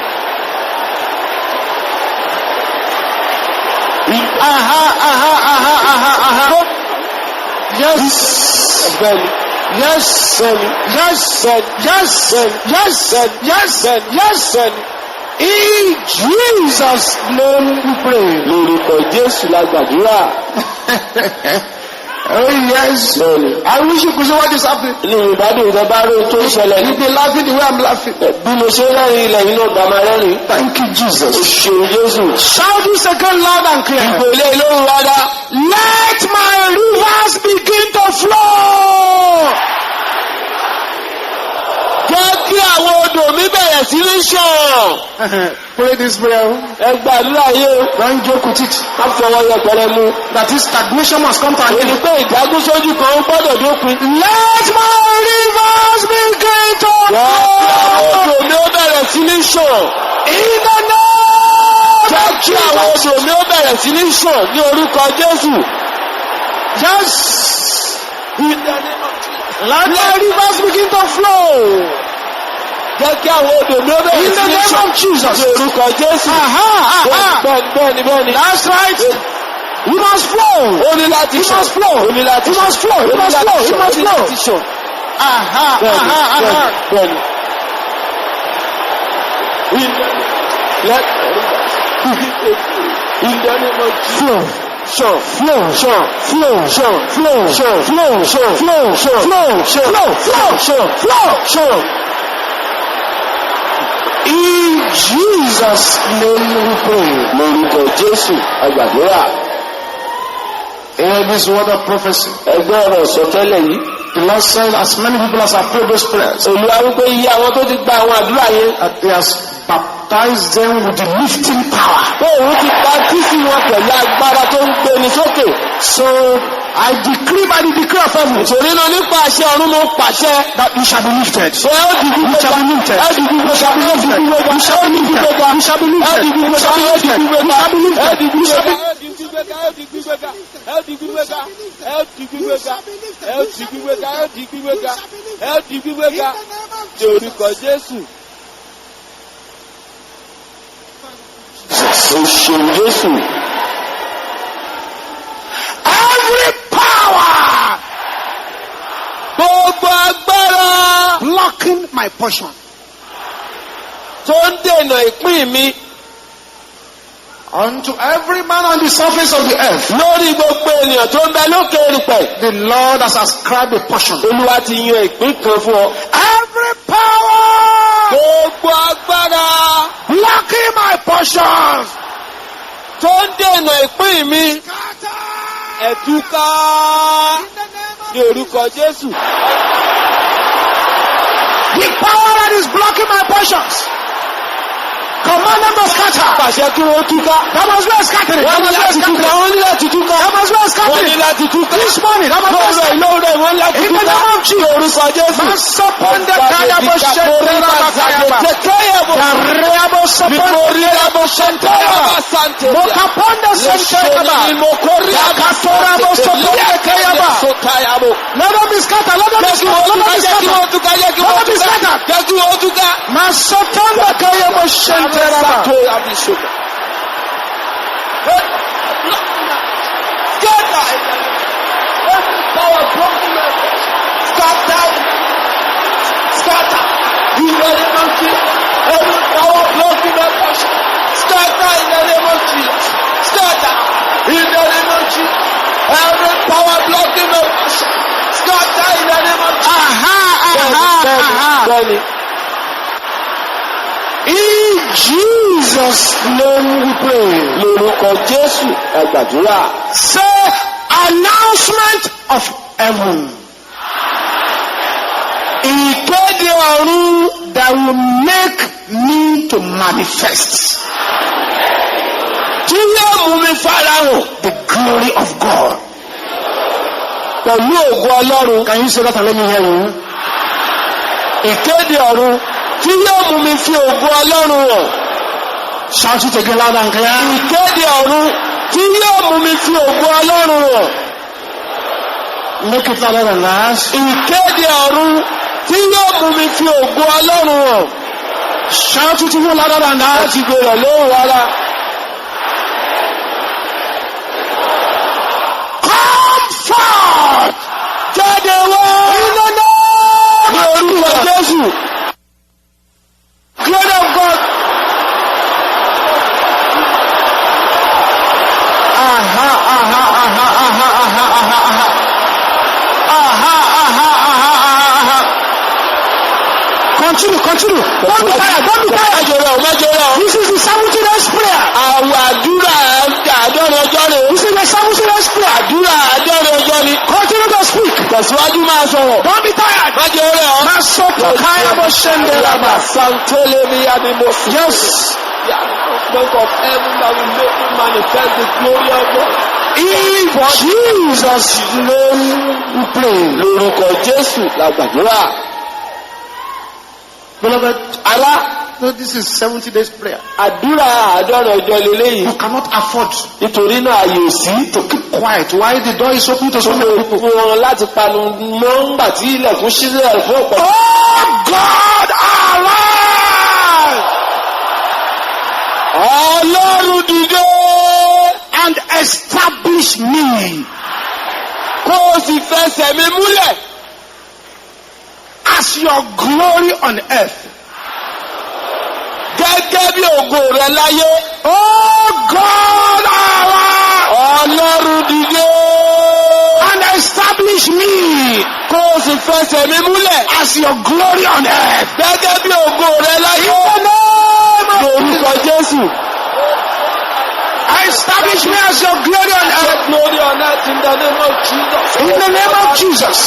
Yes. Bẹ́ẹ̀ni, Yes. bẹ́ẹ̀ni, Yes. bẹ́ẹ̀ni, Yes. bẹ́ẹ̀ni, Yes. bẹ́ẹ̀ni, Yes. bẹ́ẹ̀ni, Yes. bẹ́ẹ̀ni. In Jesus' name we pray. Lórúkọ Jésù la gbàdúrà. Oh yes. Bẹ́ẹ̀ni. I wish you could see what is happening. Inú ìbádùn ìjọba bá rí ohun tó ń ṣẹlẹ̀ You'll be laughing the way I'm laughing. bí mo ṣe rẹ́rìn ilẹ̀ yìí náà gbà máa rẹ́rìn. Thank you, Jesus. Òṣèlú Jésù. Shout this again loud and clear. Ìgbòlé lóhùn wádá. Let my rivers begin to flow. Jẹ́ kí àwọn odò mi bẹ̀rẹ̀ sí ní ṣàn. Pray this prayer. Ẹ gbàdúrà yìí o. Don't joke with it. Á fọwọ́ yẹpẹrẹ mú. That is stagnation must come to an Èyí end. pé ìdágúnsójú kan ó gbọ́dọ̀ dópin. Let my rivers begin to flow. Odò mi ó bẹ̀rẹ̀ sí ní ṣàn. In the name Jẹ́ of kí àwọn Jesus. odò mi ó bẹ̀rẹ̀ sí ní ṣàn ní orúkọ Jésù. Yes. Let my rivers begin to flow. Jẹ́ kí àwọn odò mi ó In bẹ̀rẹ̀ sí the ní name ṣàn of Jesus. ní orúkọ Jésù. Aha. Bẹ́ẹ̀ni, bẹ́ẹ̀ni. That's right. You must flow. Ó ní láti You ṣàn. must flow. Ó ní láti You ṣàn. must flow. You Ó ní must láti flow. ṣàn. You must Ó ní flow. láti ṣàn. Aha. Bẹ́ẹ̀ni, Aha. Aha. bẹ́ẹ̀ni. Let in the name of Jesus. Flow. Ṣàn. Flow. Ṣàn. Flow. Ṣàn. Flow. Ṣàn. Flow. Ṣàn. Flow. Ṣàn. Flow. Ṣàn. Flow. Flow. Ṣàn. Flow. Ṣàn. In Jesus' name we pray. Lórúkọ Jésù àgbàdúrà. Hear this word of prophecy. Ẹgbẹ́ ọ̀rọ̀ sọtẹ́lẹ̀ yìí. The Lord said, as many people as have prayed those prayers, Olúwa wípé iye àwọn tó ti gba àwọn àdúrà yẹn. that He has baptized them with the lifting power. Pé òun ti pa tíìsì wọn pẹ̀lú agbára tó ń gbéni sókè. So I decree by the decree of heaven Nítorí náà nípa àṣẹ ọ̀run mo pàṣẹ. that you shall be lifted. Ṣé ó di You shall be lifted. Ẹ di You shall be lifted. You shall be lifted. You shall be lifted. You shall be lifted. You shall be lifted. You shall be Ní orúkọ Jésù. O ṣeun Jésù. Every power Gbogbo agbára blocking my portion. tó ń dènà ìpín mi Unto every man on the surface of the earth, lórí gbogbo ènìyàn tó ń bẹ lókè erùpẹ̀. the Lord has ascribed a portion. Olúwa ti yan ìpín kan fún ọ. Every power Gbogbo agbára blocking my portion. tó ń dènà ìpín mi ẹ túká ní orúkọ Jésù. The power that is blocking my portions. Command them to scatter. Pàṣẹ kí wọ́n túká. That must be scattering. That Wọ́n ní must be láti túká. scattering. Wọ́n ní láti túká. That must be Wọ́n ní scattering. láti túká. This morning, that must be Lóòrè scattering. lóòrè wọ́n láti In the túká. name of Jesus. Ní orúkọ Jésù. Masoponde kayabo shentera bakayaba. Kareabo soponde kayabo shentera. Mokaponde shentera. Yakatorabo soponde kayaba. Let them be scattered. Let them be scattered. Let them be scattered. Let them be scattered. Masoponde kayabo shentera. Scatter in the name of Jesus. Every power blocking my passion. Scatter in the name of Jesus. Scatter in the name of Jesus. Every power blocking my passion. Scatter in the name of Jesus. Bẹ́ẹ̀ni. In Jesus' name we pray. Lórúkọ Jésù ẹ gbàdúrà. Say announcement of heaven. Ìkéde ọ̀run that will make me to manifest Tí yóò mú mi farahàn the glory of God. pẹ̀lú ògo Ọlọ́run. Can you say that and let me hear you? Ìkéde ọ̀run tí yóò mú mi fi ògo Ọlọ́run hàn. Shout it again loud and clear. Ìkéde ọ̀run tí yóò mú mi fi ògo Ọlọ́run hàn. Make it louder than that. Ìkéde ọ̀run tí yóò mú mi fi ògo Ọlọ́run hàn. Shout it even louder than that. Láti gbèrò lóhùn rárá. Come forth. Jáde wá. Ní orúkọ Jésù. Glory of God. Aha, aha, aha, aha, aha, aha, aha. Aha, aha, aha, aha, aha. Continue. Don't be tired. Mẹ́jọ rẹ̀. This is the 70 days prayer. Àwọn àdúrà àádọ́rin ọjọ́ rẹ̀. This is the 70 days prayer. Àdúrà àádọ́rin ọjọ́ ni. Continue to speak. Tẹ̀síwájú máa sọ̀rọ̀. Don't be tired. Mẹ́jọ rẹ̀. Masopo kaya bo shende raba. Santele ni mo fi. Yes. The announcement of heaven that will make you manifest the glory of God. In Jesus' name we pray. Lórúkọ Jésù la gbàdúrà. Beloved, Ará, no, this is 70 days prayer. àdúrà àádọ́rin ọjọ́ leléyìí. You cannot afford Nítorí náà àyè ò sí. to keep quiet while the door is open to so many people. Fún wọn láti panu mọ́ ńgbà tí ilẹ̀kùn sílẹ̀ fún ọ̀pọ̀. Oh God, arise Ọlọ́run dìde and establish me kó o sì fẹsẹ̀ mi múlẹ̀ as your glory on earth. gẹ́gẹ́ bí ògo rẹ láyé. Oh God, arise Ọlọ́run dìde and establish me kó o sì fẹsẹ̀ mi múlẹ̀ as your glory on earth. gẹ́gẹ́ bí ògo rẹ láyé. Lórúkọ Jésù. Establish me as your glory on earth. Glory on earth in the name of Jesus. In the name of Jesus.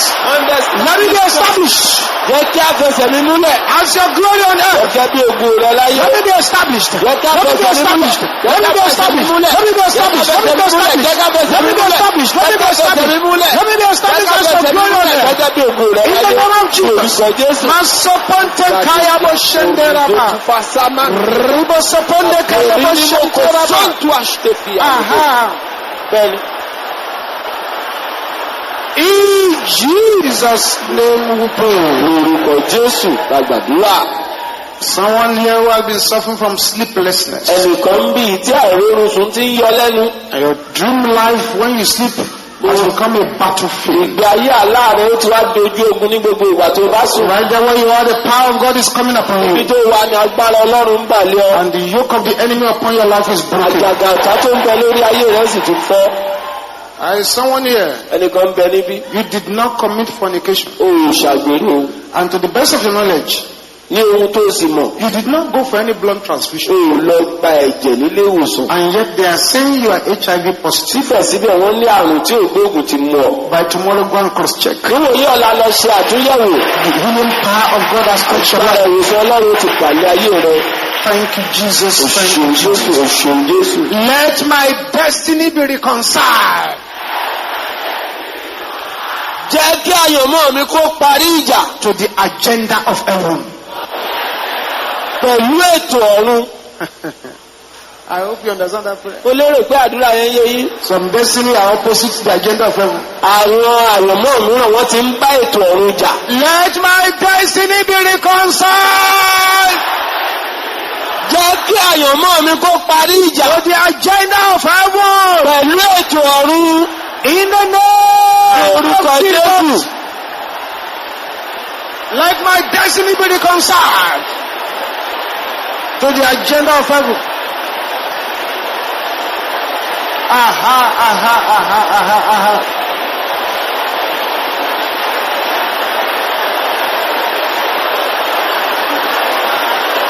Let it be established Jẹ́ kí a fẹsẹ̀ mi múlẹ̀ as your glory on earth. gẹ́gẹ́ bí ògo rẹ láyé. Let it be established. Let Let it be established. Let it be established. Let it be established. Let it be established. Let it be established. Let it be established. Let it be established as your glory on earth. Gẹ́gẹ́ bí ògo rẹ In láyé. the name of Jesus. Orúkọ Jésù. Masoponte kaya bo shende raba. Ribo soponde kaya bo shende raba. Aha. Bẹ́ẹ̀ni. In Jesus' name we pray. Orúkọ Jésù la gbàdúrà. Someone here who has been suffering from sleeplessness. ẹnìkan ń bì tí àìrórun sùn ti ń yọ lẹ́nu. And your dream life when you sleep has become a battlefield. ìgbé ayé àlá rẹ̀ ó ti wá dojú ogun ní gbogbo ìgbà tó bá sùn. Right there where you are, the power of God is coming upon ibi you. tó wà ní agbára Ọlọ́run ń bà lé ọ. And the yoke of the enemy upon your life is broken. àjàgà ọ̀tá tó ń bẹ lórí ayé rẹ̀ sì ti fọ́. There is someone here. ẹnìkan ń bẹ níbí. You did not commit fornication. o ò ṣàgbèrè o. And to the best of your knowledge, ní ohun tó sì mọ̀. you did not go for any blood o transfusion. ò lọ gba ẹ̀jẹ̀ nílé ìwòsàn. And yet they are saying you are HIV positive. síbẹ̀síbẹ̀ wọ́n ní àrùn tí ò gbóògùn ti mú ọ. By tomorrow, go and cross-check. nínú yìí ọ̀la lọ ṣe àtúnyẹ̀wò. The healing power of God has touched your agbára life. ìwòsàn Ọlọ́run ti pàlẹ́ ayé rẹ̀. Thank you, Jesus. Thank òṣèlú you, Jésù Jesus. òṣèlú Jésù. Let my destiny be reconciled jẹ́ kí àyànmọ́ mi kó parí ìjà to the agenda of heaven. pẹ̀lú ètò ọ̀run. I hope you understand that prayer. ó lérò pé àdúrà yẹn yé yín. Some destiny are opposite to the agenda of heaven. àwọn àyànmọ́ mìíràn wọ́n ti ń bá ètò ọ̀run jà. Let my destiny be reconciled jẹ́ kí àyànmọ́ mi kó parí ìjà to the agenda of heaven. pẹ̀lú ètò ọ̀run. In the name orúkọ of Jésù. Jesus. Let my destiny be reconciled to the agenda of heaven. Aha, aha, aha, aha, aha.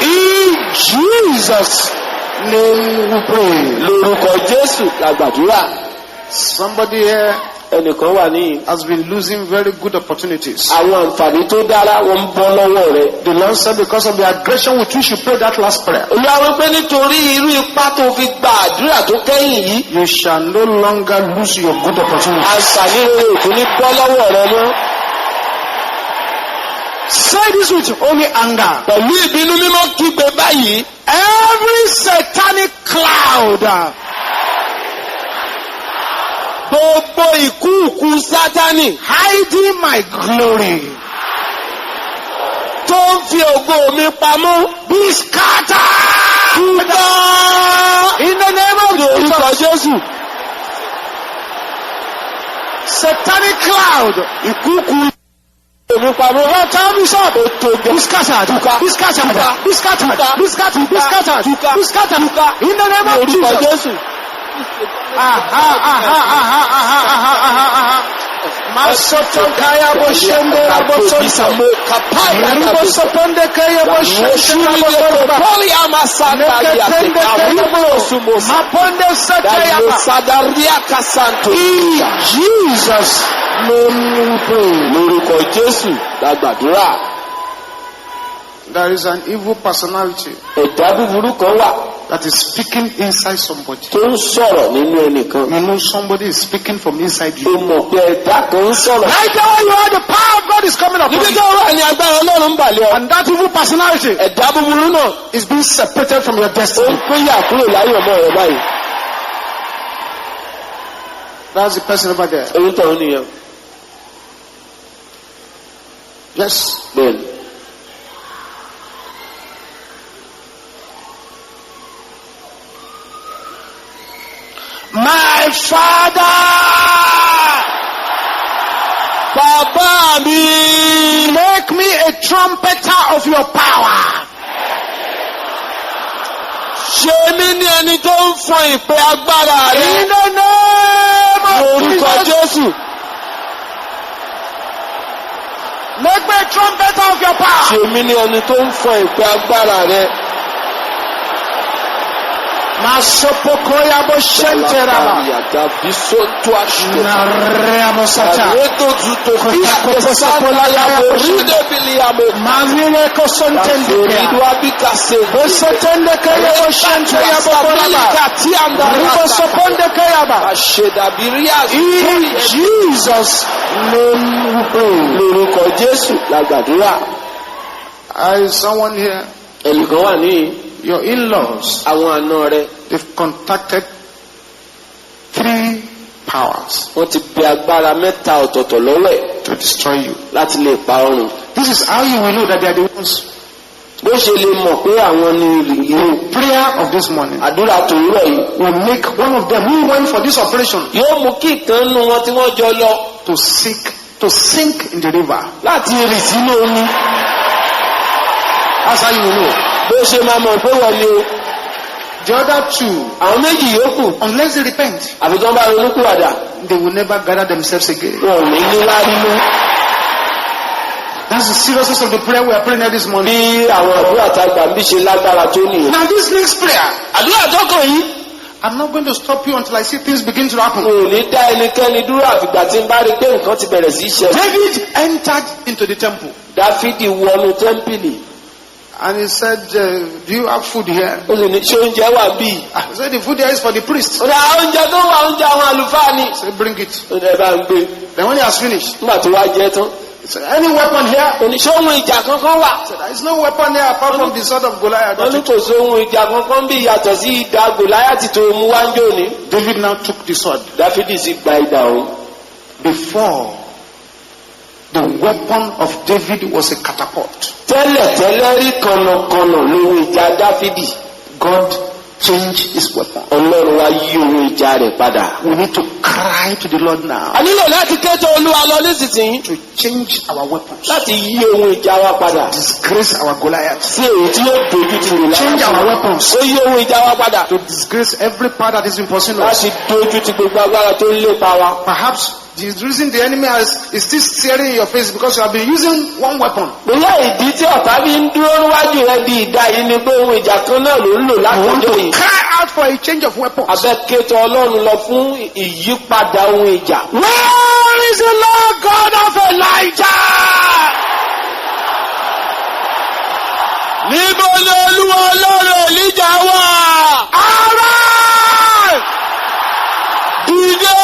In Jesus' name we pray. lórúkọ Jésù la gbàdúrà. Somebody here ẹnìkan wà níyì. has been losing very good opportunities. àwọn àǹfààní tó dára wọn ń bọ́ lọ́wọ́ rẹ̀. The Lord said because of the aggression with which you prayed that last prayer, Olúwa wí pé nítorí irú ipá tó fi gba àdúrà tó kẹ́yìn yìí. you shall no longer lose your good opportunities. àǹfààní rere ò tún ní bọ́ lọ́wọ́ rẹ̀ mọ́. Say this with only anger. pẹ̀lú ìbínú mímọ́ kígbe báyìí. Every satanic cloud gbogbo ìkúùkù Sátánì hiding my glory tó ń fi ògo mi pamọ́. be scattered Túbọ̀ in the name of orúkọ Jesus. Jésù. Satanic cloud. ìkúùkù mi pamọ́. Lord, tell me something. Be scattered. Be scattered. Be scattered. Be scattered. Be scattered. Be scattered. In the name of orúkọ Jesus. Jésù. Aha, aha, aha, aha, aha, aha, aha. Masoto kaya boshende rabosoto. Ribosoponde kaya boshende rabosoto. Neketende kaya bo. Maponde sataya ba. In Jesus' name we pray. lórúkọ Jésù la gbàdúrà. There is an evil personality ẹ̀dá búburú kan wà that is speaking inside somebody. tó ń sọ̀rọ̀ nínú ẹnìkan. You know somebody is speaking from inside ó you. mọ̀ pé ẹ̀dá kan ń sọ̀rọ̀. Right there you are, the power of God is coming upon níbi you. tó wà ní agbára Ọlọ́run ń bàlẹ̀ ọ. And that evil personality ẹ̀dá búburú náà is being separated from your ó ń destiny. péyà kúrò láyé ọmọ rẹ̀ báyìí. That's the person over there. oyún tọ̀hún nìyẹn. Yes. bẹ́ẹ̀ni. My Father, bàbá mi. make me a trumpeter of your power. ṣe mí ní ẹni tó ń fọn ìpè agbára In rẹ̀. the name of lórúkọ Jesus. Jésù. Make me a trumpeter of your power. ṣe mí ní ẹni tó ń fọn ìpè agbára rẹ̀. Masopokoya boshenteraba. Yàtà bí sọ́tò àṣìkò. Nareamosata. Àdúrótò zùtò fi àkọsọ́láyàwó rídébìlìyàmó. Mazire kosontendekea. Ìlú Abíkàsé. Bosotendekea boshenteya bokoraba. Tí a ń darí àtàkà. Ribosopondekeyaba. Àṣedàbírí In Jesus' name we pray. lórúkọ Jésù la gbàdúrà. Is someone here? Ẹnìkan wà ní Your in-laws, àwọn àna rẹ̀. they've contacted 3 powers Wọ́n ti pe agbára mẹ́ta ọ̀tọ̀ọ̀tọ̀ lọ́wọ́ ẹ̀ to destroy you. láti lè pa ọrùn. This is how you will know that they are the ones bó ṣe lè mọ̀ pé àwọn ni ìrìn Prayer of this morning àdúrà tòwúrọ̀ yìí will make one of them who went for this operation yóò mú kí ìkan nínú wọn tí wọ́n jọ lọ to sink in the river. láti rì sínú omi. That's how you will know. bó ṣe máa mọ̀ pé wọ́n ni o. The other two, àwọn méjì yòókù unless they repent, àfi tán bá ronúkúwàdà they will never gather themselves again. wọn ò ní ní lárí mú. That's the seriousness of the prayer we are praying here this morning. bí àwọn àdúrà tá a gbà ń bí ṣe lágbára tó nìyẹn. Now this next prayer, àdúrà tó kàn yìí. I'm not going to stop you until I see things begin to happen. mo ò ní dá ẹnikẹ́ni dúró àfìgbà tí n bá rí pé nǹkan ti bẹ̀rẹ̀ sí í ṣe. David entered into the temple dáfídì wọnú tẹ́ḿpìlì. and he said, do you have food here? ó sì ní ṣé oúnjẹ wà bíi. He said, the food here is for the priest. ó ní àwọn oúnjẹ tó wà oúnjẹ àwọn àlùfáà ni. He said, bring it. ó ní ẹ bá ń gbé. Then when he has finished, nígbà tó wá jẹ tán. he said, any weapon here? ó ní ṣé ohun ìjà kankan wà. He said, there is no weapon here apart from the sword of Goliath. wọ́n ní kò sí ohun ìjà kankan bí yàtọ̀ sí idà Gòláyátì tó mú wájú òní. David now took the sword. dáfídì sì gba idà òun. Before, the weapon of David was a catapult. tẹ́lẹ̀tẹ́lẹ̀ rí kànnàkànnà lóhun ìjà dáfídì. God changed his weapon. ọlọ́run wá yí ohun ìjà rẹ̀ padà. We need to cry to the Lord now a nílò láti kéto olúwa lọ nísinsìnyí. to change our weapons. láti yí ohun ìjà wa padà. Disgrace our Goliath. sí èyí tí yóò dojú ti rò Change our weapons. ó yí ohun ìjà wa padà. To disgrace every power that is imposing us. láti dojú ti gbogbo agbára tó ń lépa wa. Perhaps the reason the enemy is still staring in your face because you have been using one weapon. bóyá ìdí tí ọ̀tá bí ń dúró níwájú rẹ bí ìdá yìí ni pé ohun ìjà kan náà ló ń lò You want látọjọ́ to yìí. cry out for a change of weapons. abẹ́kẹ́tọ̀ ọlọ́run lọ fún ìyípadà ohun ìjà. Where is the Lord God of Elijah? níbo ni olúwa ọlọ́run Èlíjà wà? Arise! dìde.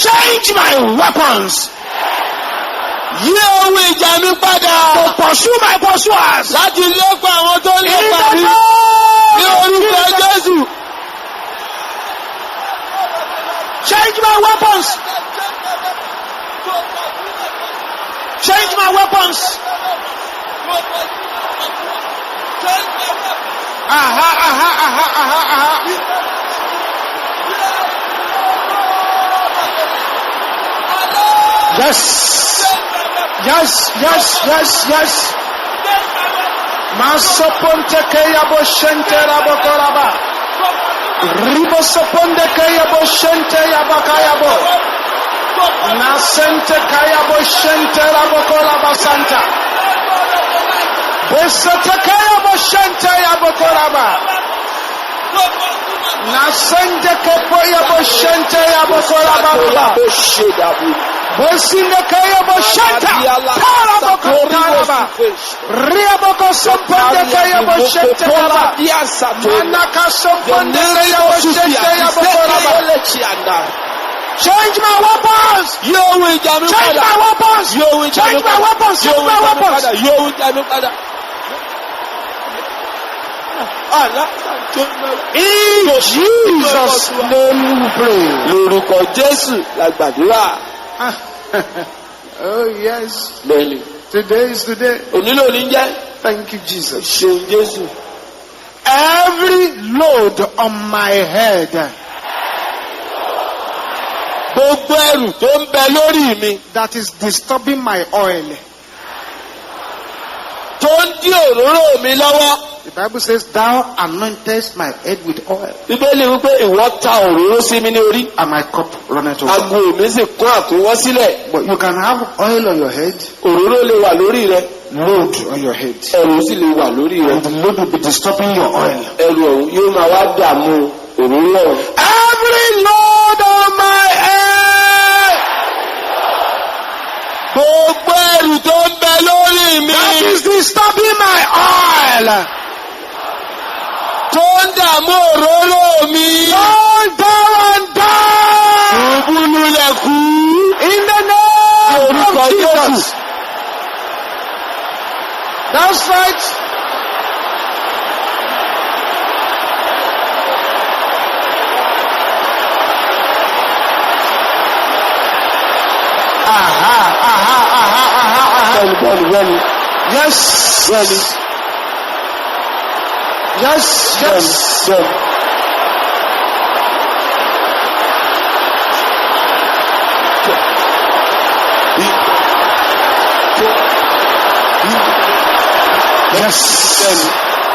Change my weapons yí ohun ìjà mi padà. to pursue my pursuers. láti lépa àwọn tó ń In lépa the mi. ní orúkọ Jésù. Change my weapons. Change my weapons. Aha, aha, aha, aha, aha. Yes. Yes, yes, yes, yes. Masoponte kaya boshente rabokoraba. Ribosoponde kaya boshente yabakaya bo. Nasente kaya boshente rabokoraba santa. Besete kaya boshente yabokoraba. Nasente kepoya boshente yabokoraba. Bosinde kaya boshenta. Parabokoraba. Riaboko soponde kaya boshente yaba. Manaka soponde kaya boshente yabokoraba. Change my weapons. yóò wí ìjà mi Change padà. my weapons. yóò wí ìjà mi Change my padà. weapons. Change my weapons. yóò wí ìjà mi padà. In Jesus' name we pray. lórúkọ Jésù la gbàdúrà. Oh yes. bẹ́ẹ̀ni Today is today. onílò ní jẹ́. Thank you, Jesus. ṣeun Jésù. Every load on my head gbogbo ẹrù tó ń bẹ lórí mi that is disturbing my oil. tó ń dí òróró mi lọ́wọ́. The Bible says, thou anointest my head with oil, bíbélì wípé ìwọ ta òróró sí mi ní orí. and my cup runneth over. ago mi sì kún àkúnwọ́ sílẹ̀. But you can have oil on your head, òróró lè wà lórí rẹ. load on your head, ẹrù sì lè wà lórí rẹ. and the load will be disturbing your oil. ẹrù ọ̀hún yóò máa wá dààmú òróró ọ̀hún. Every load on my head gbogbo ẹrù tó ń bẹ lórí mi. that is disturbing my oil, tó ń dààmú òróró mi. fall down and die ṣubú lulẹ̀ kú. in the name orúkọ of Jésù. Jesus. That's right. Aha, aha, aha, aha, aha. bẹ́ẹ̀ni bẹ́ẹ̀ni bẹ́ẹ̀ni. Yes. bẹ́ẹ̀ni. Yes, yes. Yes.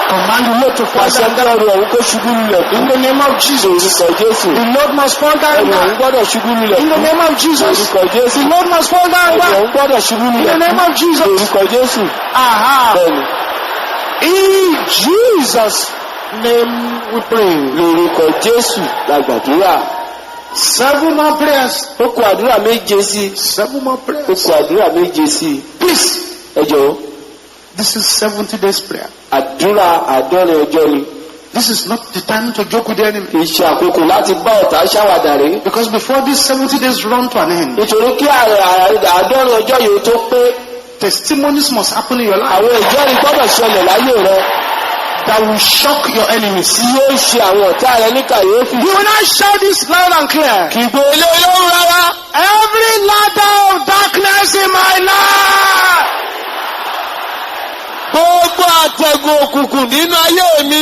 Command the Lord to fall down. In the name of Jesus. The Lord must fall down. In the name of Jesus. The Lord must fall down. In the name of Jesus. Aha. In Jesus' name we pray. Lórúkọ Jésù la gbàdúrà. 7 more prayers. Ó kù àdúrà méje sí. 7 more prayers. Ó kù àdúrà méje sí. Please. Ẹ jọ̀ọ́. This is 70 days prayer. Àdúrà àádọ́rin ọjọ́ ni. This is not the time to joke with the enemy. Kì í ṣe àkókò láti bá ọ̀tá ṣàwàdà rè. Because before these 70 days run to an end, Nítorí kí àádọ́rin ọjọ́ yìí tó pé. testimonies must happen in your life Àwọn ìjẹ́rìí gbọ́dọ̀ ṣẹlẹ̀ láyé rẹ. that will shock your enemies. Tí yóò ṣe àwọn ọ̀tá rẹ ní kàyéfì. You will not shout this loud and clear. Kì í gbé ilé olóhùn rárá. Every ladder of darkness in my life. Gbogbo àtẹ̀gùn òkùnkùn nínú ayé mi.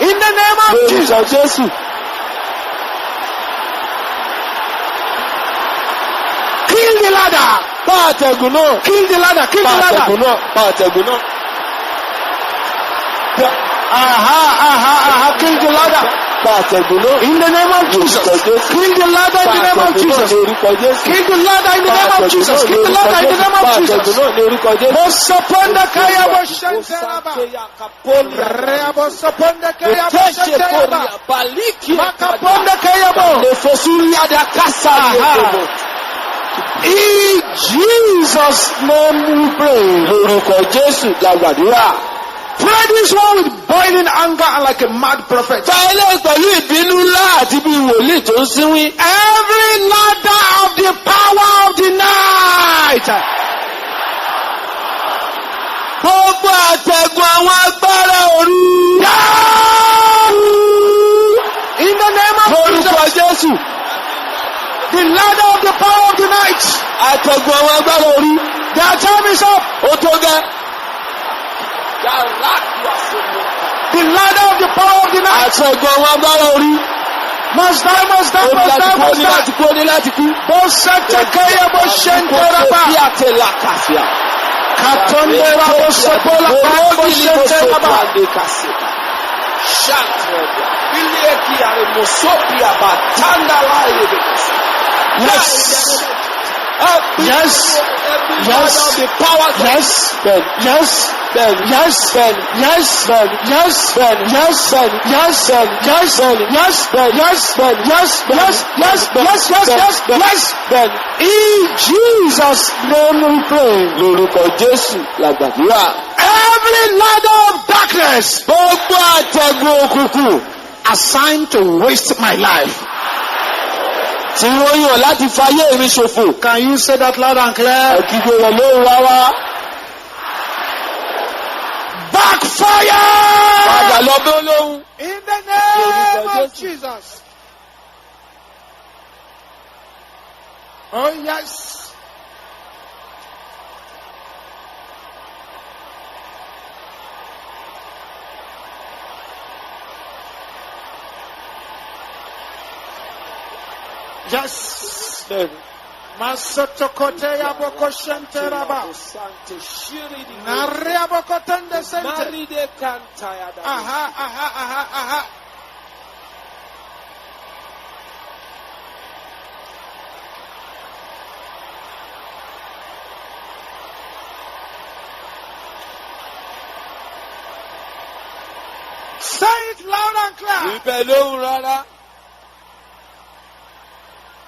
In the name of Jesus. Lórúkọ Jésù. Kill the ladder. Pa àtẹ̀gùn náà. Kill the ladder. Kill Pa the ladder. àtẹ̀gùn náà. Pa àtẹ̀gùn náà. Kill the ladder. Pa àtẹ̀gùn náà. In the name of Jesus. Kill the ladder in the name of Jesus. Lórúkọ Jésù. Kill the ladder in the name of Jesus. Kill the ladder in the name of Jesus. Lórúkọ Jésù. Bosaponda kaya boshanteraba. Bosaponda kaya boshanteraba. Makaponda kaya bo. In Jesus' name we pray. Lórúkọ Jésù la gbàdúrà. Pray this one with boiling anger and like a mad prophet. Báyọ̀ pẹ̀lú ìbínú ńlá àti bí wòlíì tó ń sínwín. Every ladder of the power of the night. Gbogbo àtẹ̀gùn àwọn agbára òru. In the name of Lórúkọ Jesus. Jésù. The ladder of the power of the night. Àtẹ̀gùn àwọn agbára òru. Their time is up. Ó tó gẹ́. The ladder of the power of the night. Àtẹ̀gùn àwọn agbára òru. Must die, must die, Ó ní must láti die, kú, ó must ní láti die. kú, ó ní láti kú. Bosatekaya boshenteraba. Bí àtẹ̀là kàṣíà. Katondera bosapola kaya boshenteraba. Yes. Yes. Yes. The power. Yes. Ben. Yes. Ben. Yes. Ben. Yes. Ben. Yes. Ben. Yes. Ben. Yes. Ben. Yes. Ben. Yes. Ben. Yes. Ben. Yes. Ben. Yes. Yes. Ben. Yes. Yes. Ben. Yes. Ben. Yes. Ben. In Jesus' name we pray. Lórúkọ Jésù la gbàdúrà. Every ladder of darkness Gbogbo àtẹ̀gùn òkùnkùn assigned to waste my life. tí wọ́n yàn láti fayé mi ṣòfò. Can you say that loud and clear? Ẹ̀kígbé rẹ̀ lóhùn rárá. Backfire! Padà lọ bí olóhùn. In the name of Jesus. Oh yes. Yes. Masotokote ya bokoshente raba. Nare bokotende sente. Aha. Say it loud and clear. Ibẹ̀ lóhùn rárá.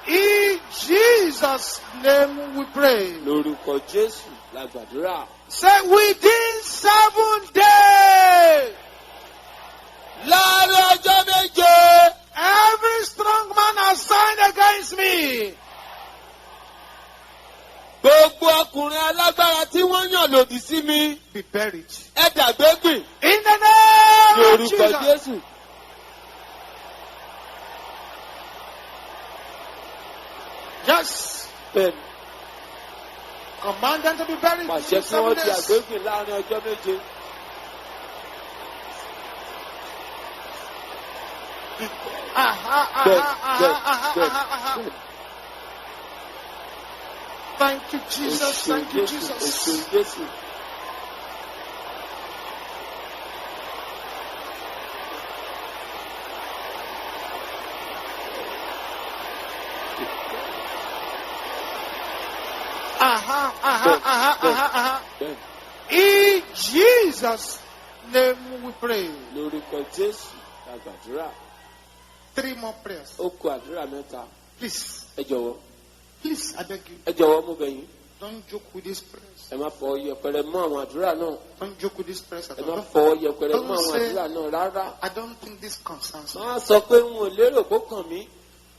In Jesus' name we pray. Lórúkọ Jésù la gbàdúrà. Say within 7 days. Láàárín ọjọ́ méje. Every strong man assigned against me. Gbogbo ọkùnrin alágbára tí wọ́n yàn lòdì sí mi. Be buried. Ẹ dàgbégbìn. In the name of Lórúkọ Jesus. Jésù. Yes. Bẹ́ẹ̀ni, Command them to be buried. pàṣẹ Within kí 7 wọ́n di days. àgbégbìn láàárín ọjọ́ méje. Thank you, Jesus. Thank you, Jesus. In Jesus' name we pray. Lórúkọ Jésù la gbàdúrà. 3 more prayers. Ó kù àdúrà mẹ́ta. Please. Ẹ jọ̀wọ́. Please, I beg you. Ẹ jọ̀wọ́ mo bẹ̀ yín. Don't joke with these prayers. Ẹ má fọ yẹpẹrẹ mọ́ àwọn àdúrà náà. Don't joke with these prayers at Ẹ má all. fọ yẹpẹrẹ mọ́ àwọn àdúrà náà rárá. I don't think this concerns me. Wọ́n á sọ pé n ò lérò kó kàn mí.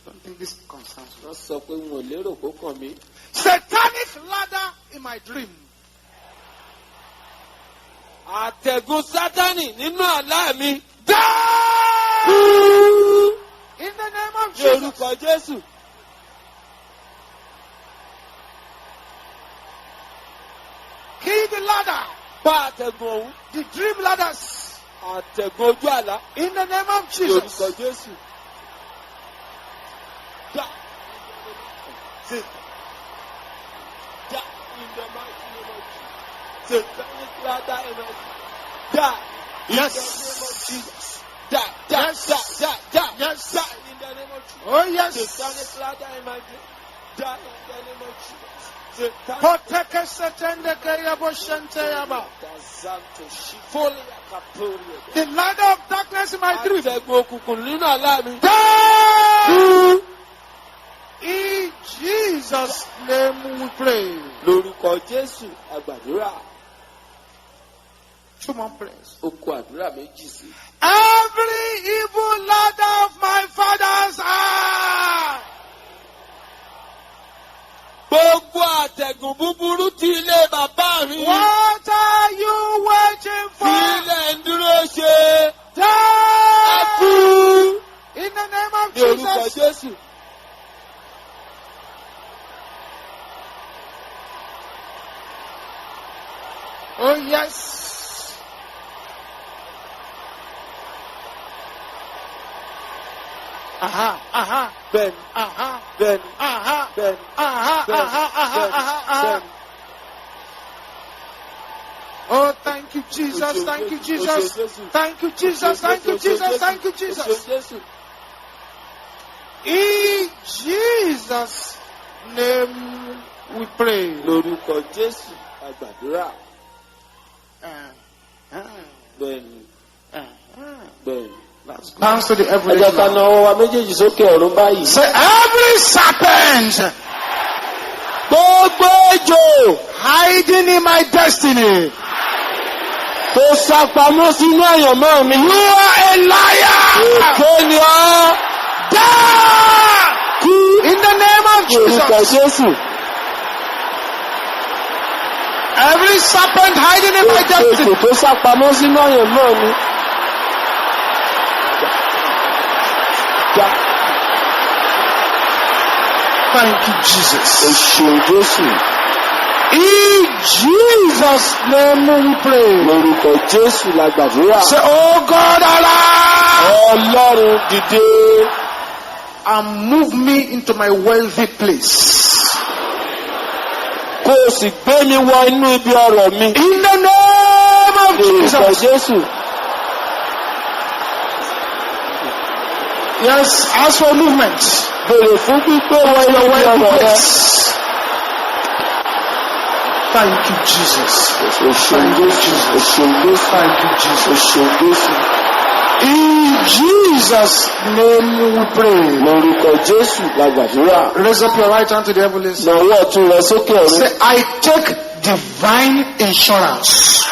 Don't think this concerns me. Wọ́n sọ pé n ò lérò kó kàn mí. Satanic ladder in my dream. Àtẹ̀gùn Sátánì nínú àlá mi. Die! In the name of Ní Jesus. orúkọ Jésù. Kill the ladder. Pa àtẹ̀gùn ọ̀hún. The dream ladders. Àtẹ̀gùn ojú àlá. In the name of Ní Jesus. orúkọ Jésù. Ja. Sit. Ja. In the mighty name of Jesus. Satanic ladder in my ja. Yes. In the name of Jesus. Ja. Ja. Yes. Ja. Ja. Ja. Yes. Ja. In the name of Jesus. Oh yes. Satanic ladder in my dream. Ja. In the name of Jesus. Satanic Poteke setende keriabo shente yaba. Tazanto Shifolia Kaporia. The ladder of darkness in my dream. Àtẹ̀gùn òkùnkùn nínú àlá mi. Die! In Jesus' name we pray. Lórúkọ Jésù àgbàdúrà. 2 more prayers. Ó kù àdúrà méjì sí. Every evil ladder of my father's house. Gbogbo àtẹ̀gùn búburú ti ilé bàbá mi. What are you waiting for? Ilé ń dúró ṣe. Die! Kú. In the name of Ní orúkọ Jesus. Jésù. Oh yes. Bẹ́ẹ̀ni, bẹ́ẹ̀ni, bẹ́ẹ̀ni, bẹ́ẹ̀ni. Oh, thank you, Jesus. Thank you, Jesus. Thank you, Jesus. Thank you, Jesus. Thank you, Jesus. In Jesus' name we pray. Lórúkọ Jésù àgbàdúrà. Bẹ́ẹ̀ni, bẹ́ẹ̀ni. Bounce to the Ẹ heavenly jẹ́ ká na ọwọ́ wa méjèèjì sókè ọ̀run báyìí. Say, every serpent Gbogbo ejò hiding in my destiny, tó sápamọ́ sínú àyànmọ́ mi. you are a liar. Èké ni ọ́. Die! In the name of Orúkọ Jesus. Jésù. Every serpent hiding in my destiny, Èké tó sápamọ́ sínú àyànmọ́ mi. Ja. thank you, Jesus. Èṣù Jésù. In Jesus' name we pray. Lórúkọ Jésù la gbàdúrà. Say, oh God, arise Ọlọ́run dìde. and move me into my wealthy place. Kó o sì gbé mi wọ inú ibi ọrọ̀ mi. In the name of Lórúkọ Jesus. Jésù. Yes, ask for movement. Bèrè fún pípé wọ inú Your ibi wealthy ọrọ̀ rẹ. place. Thank you, Jesus. Èṣù Jésù. Èṣù Jésù. Thank you, Jesus. Èṣù Jésù. In Jesus' name we pray. Lórúkọ Jésù la gbàdúrà. Raise up your right hand to the heavens. Nàwọ́ ọ̀tún rẹ sókè ọ̀run. Say, I take divine insurance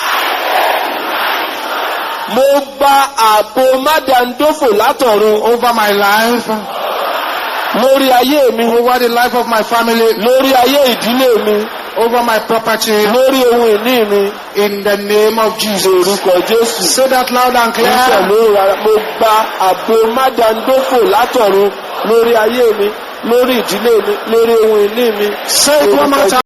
Mo gba ààbò mádàndófò látọ̀run over my life, lórí ayé mi, over the life of my family, lórí ayé ìdílé mi, over my property, lórí ohun ìní mi. in the name of Jesus. Lórúkọ Jésù. Say that loud and clear. Pẹ̀lú rárá, mo gba ààbò mádàndófò látọ̀run lórí ayé mi, lórí ìdílé mi, lórí ohun ìní mi. Say it one more time.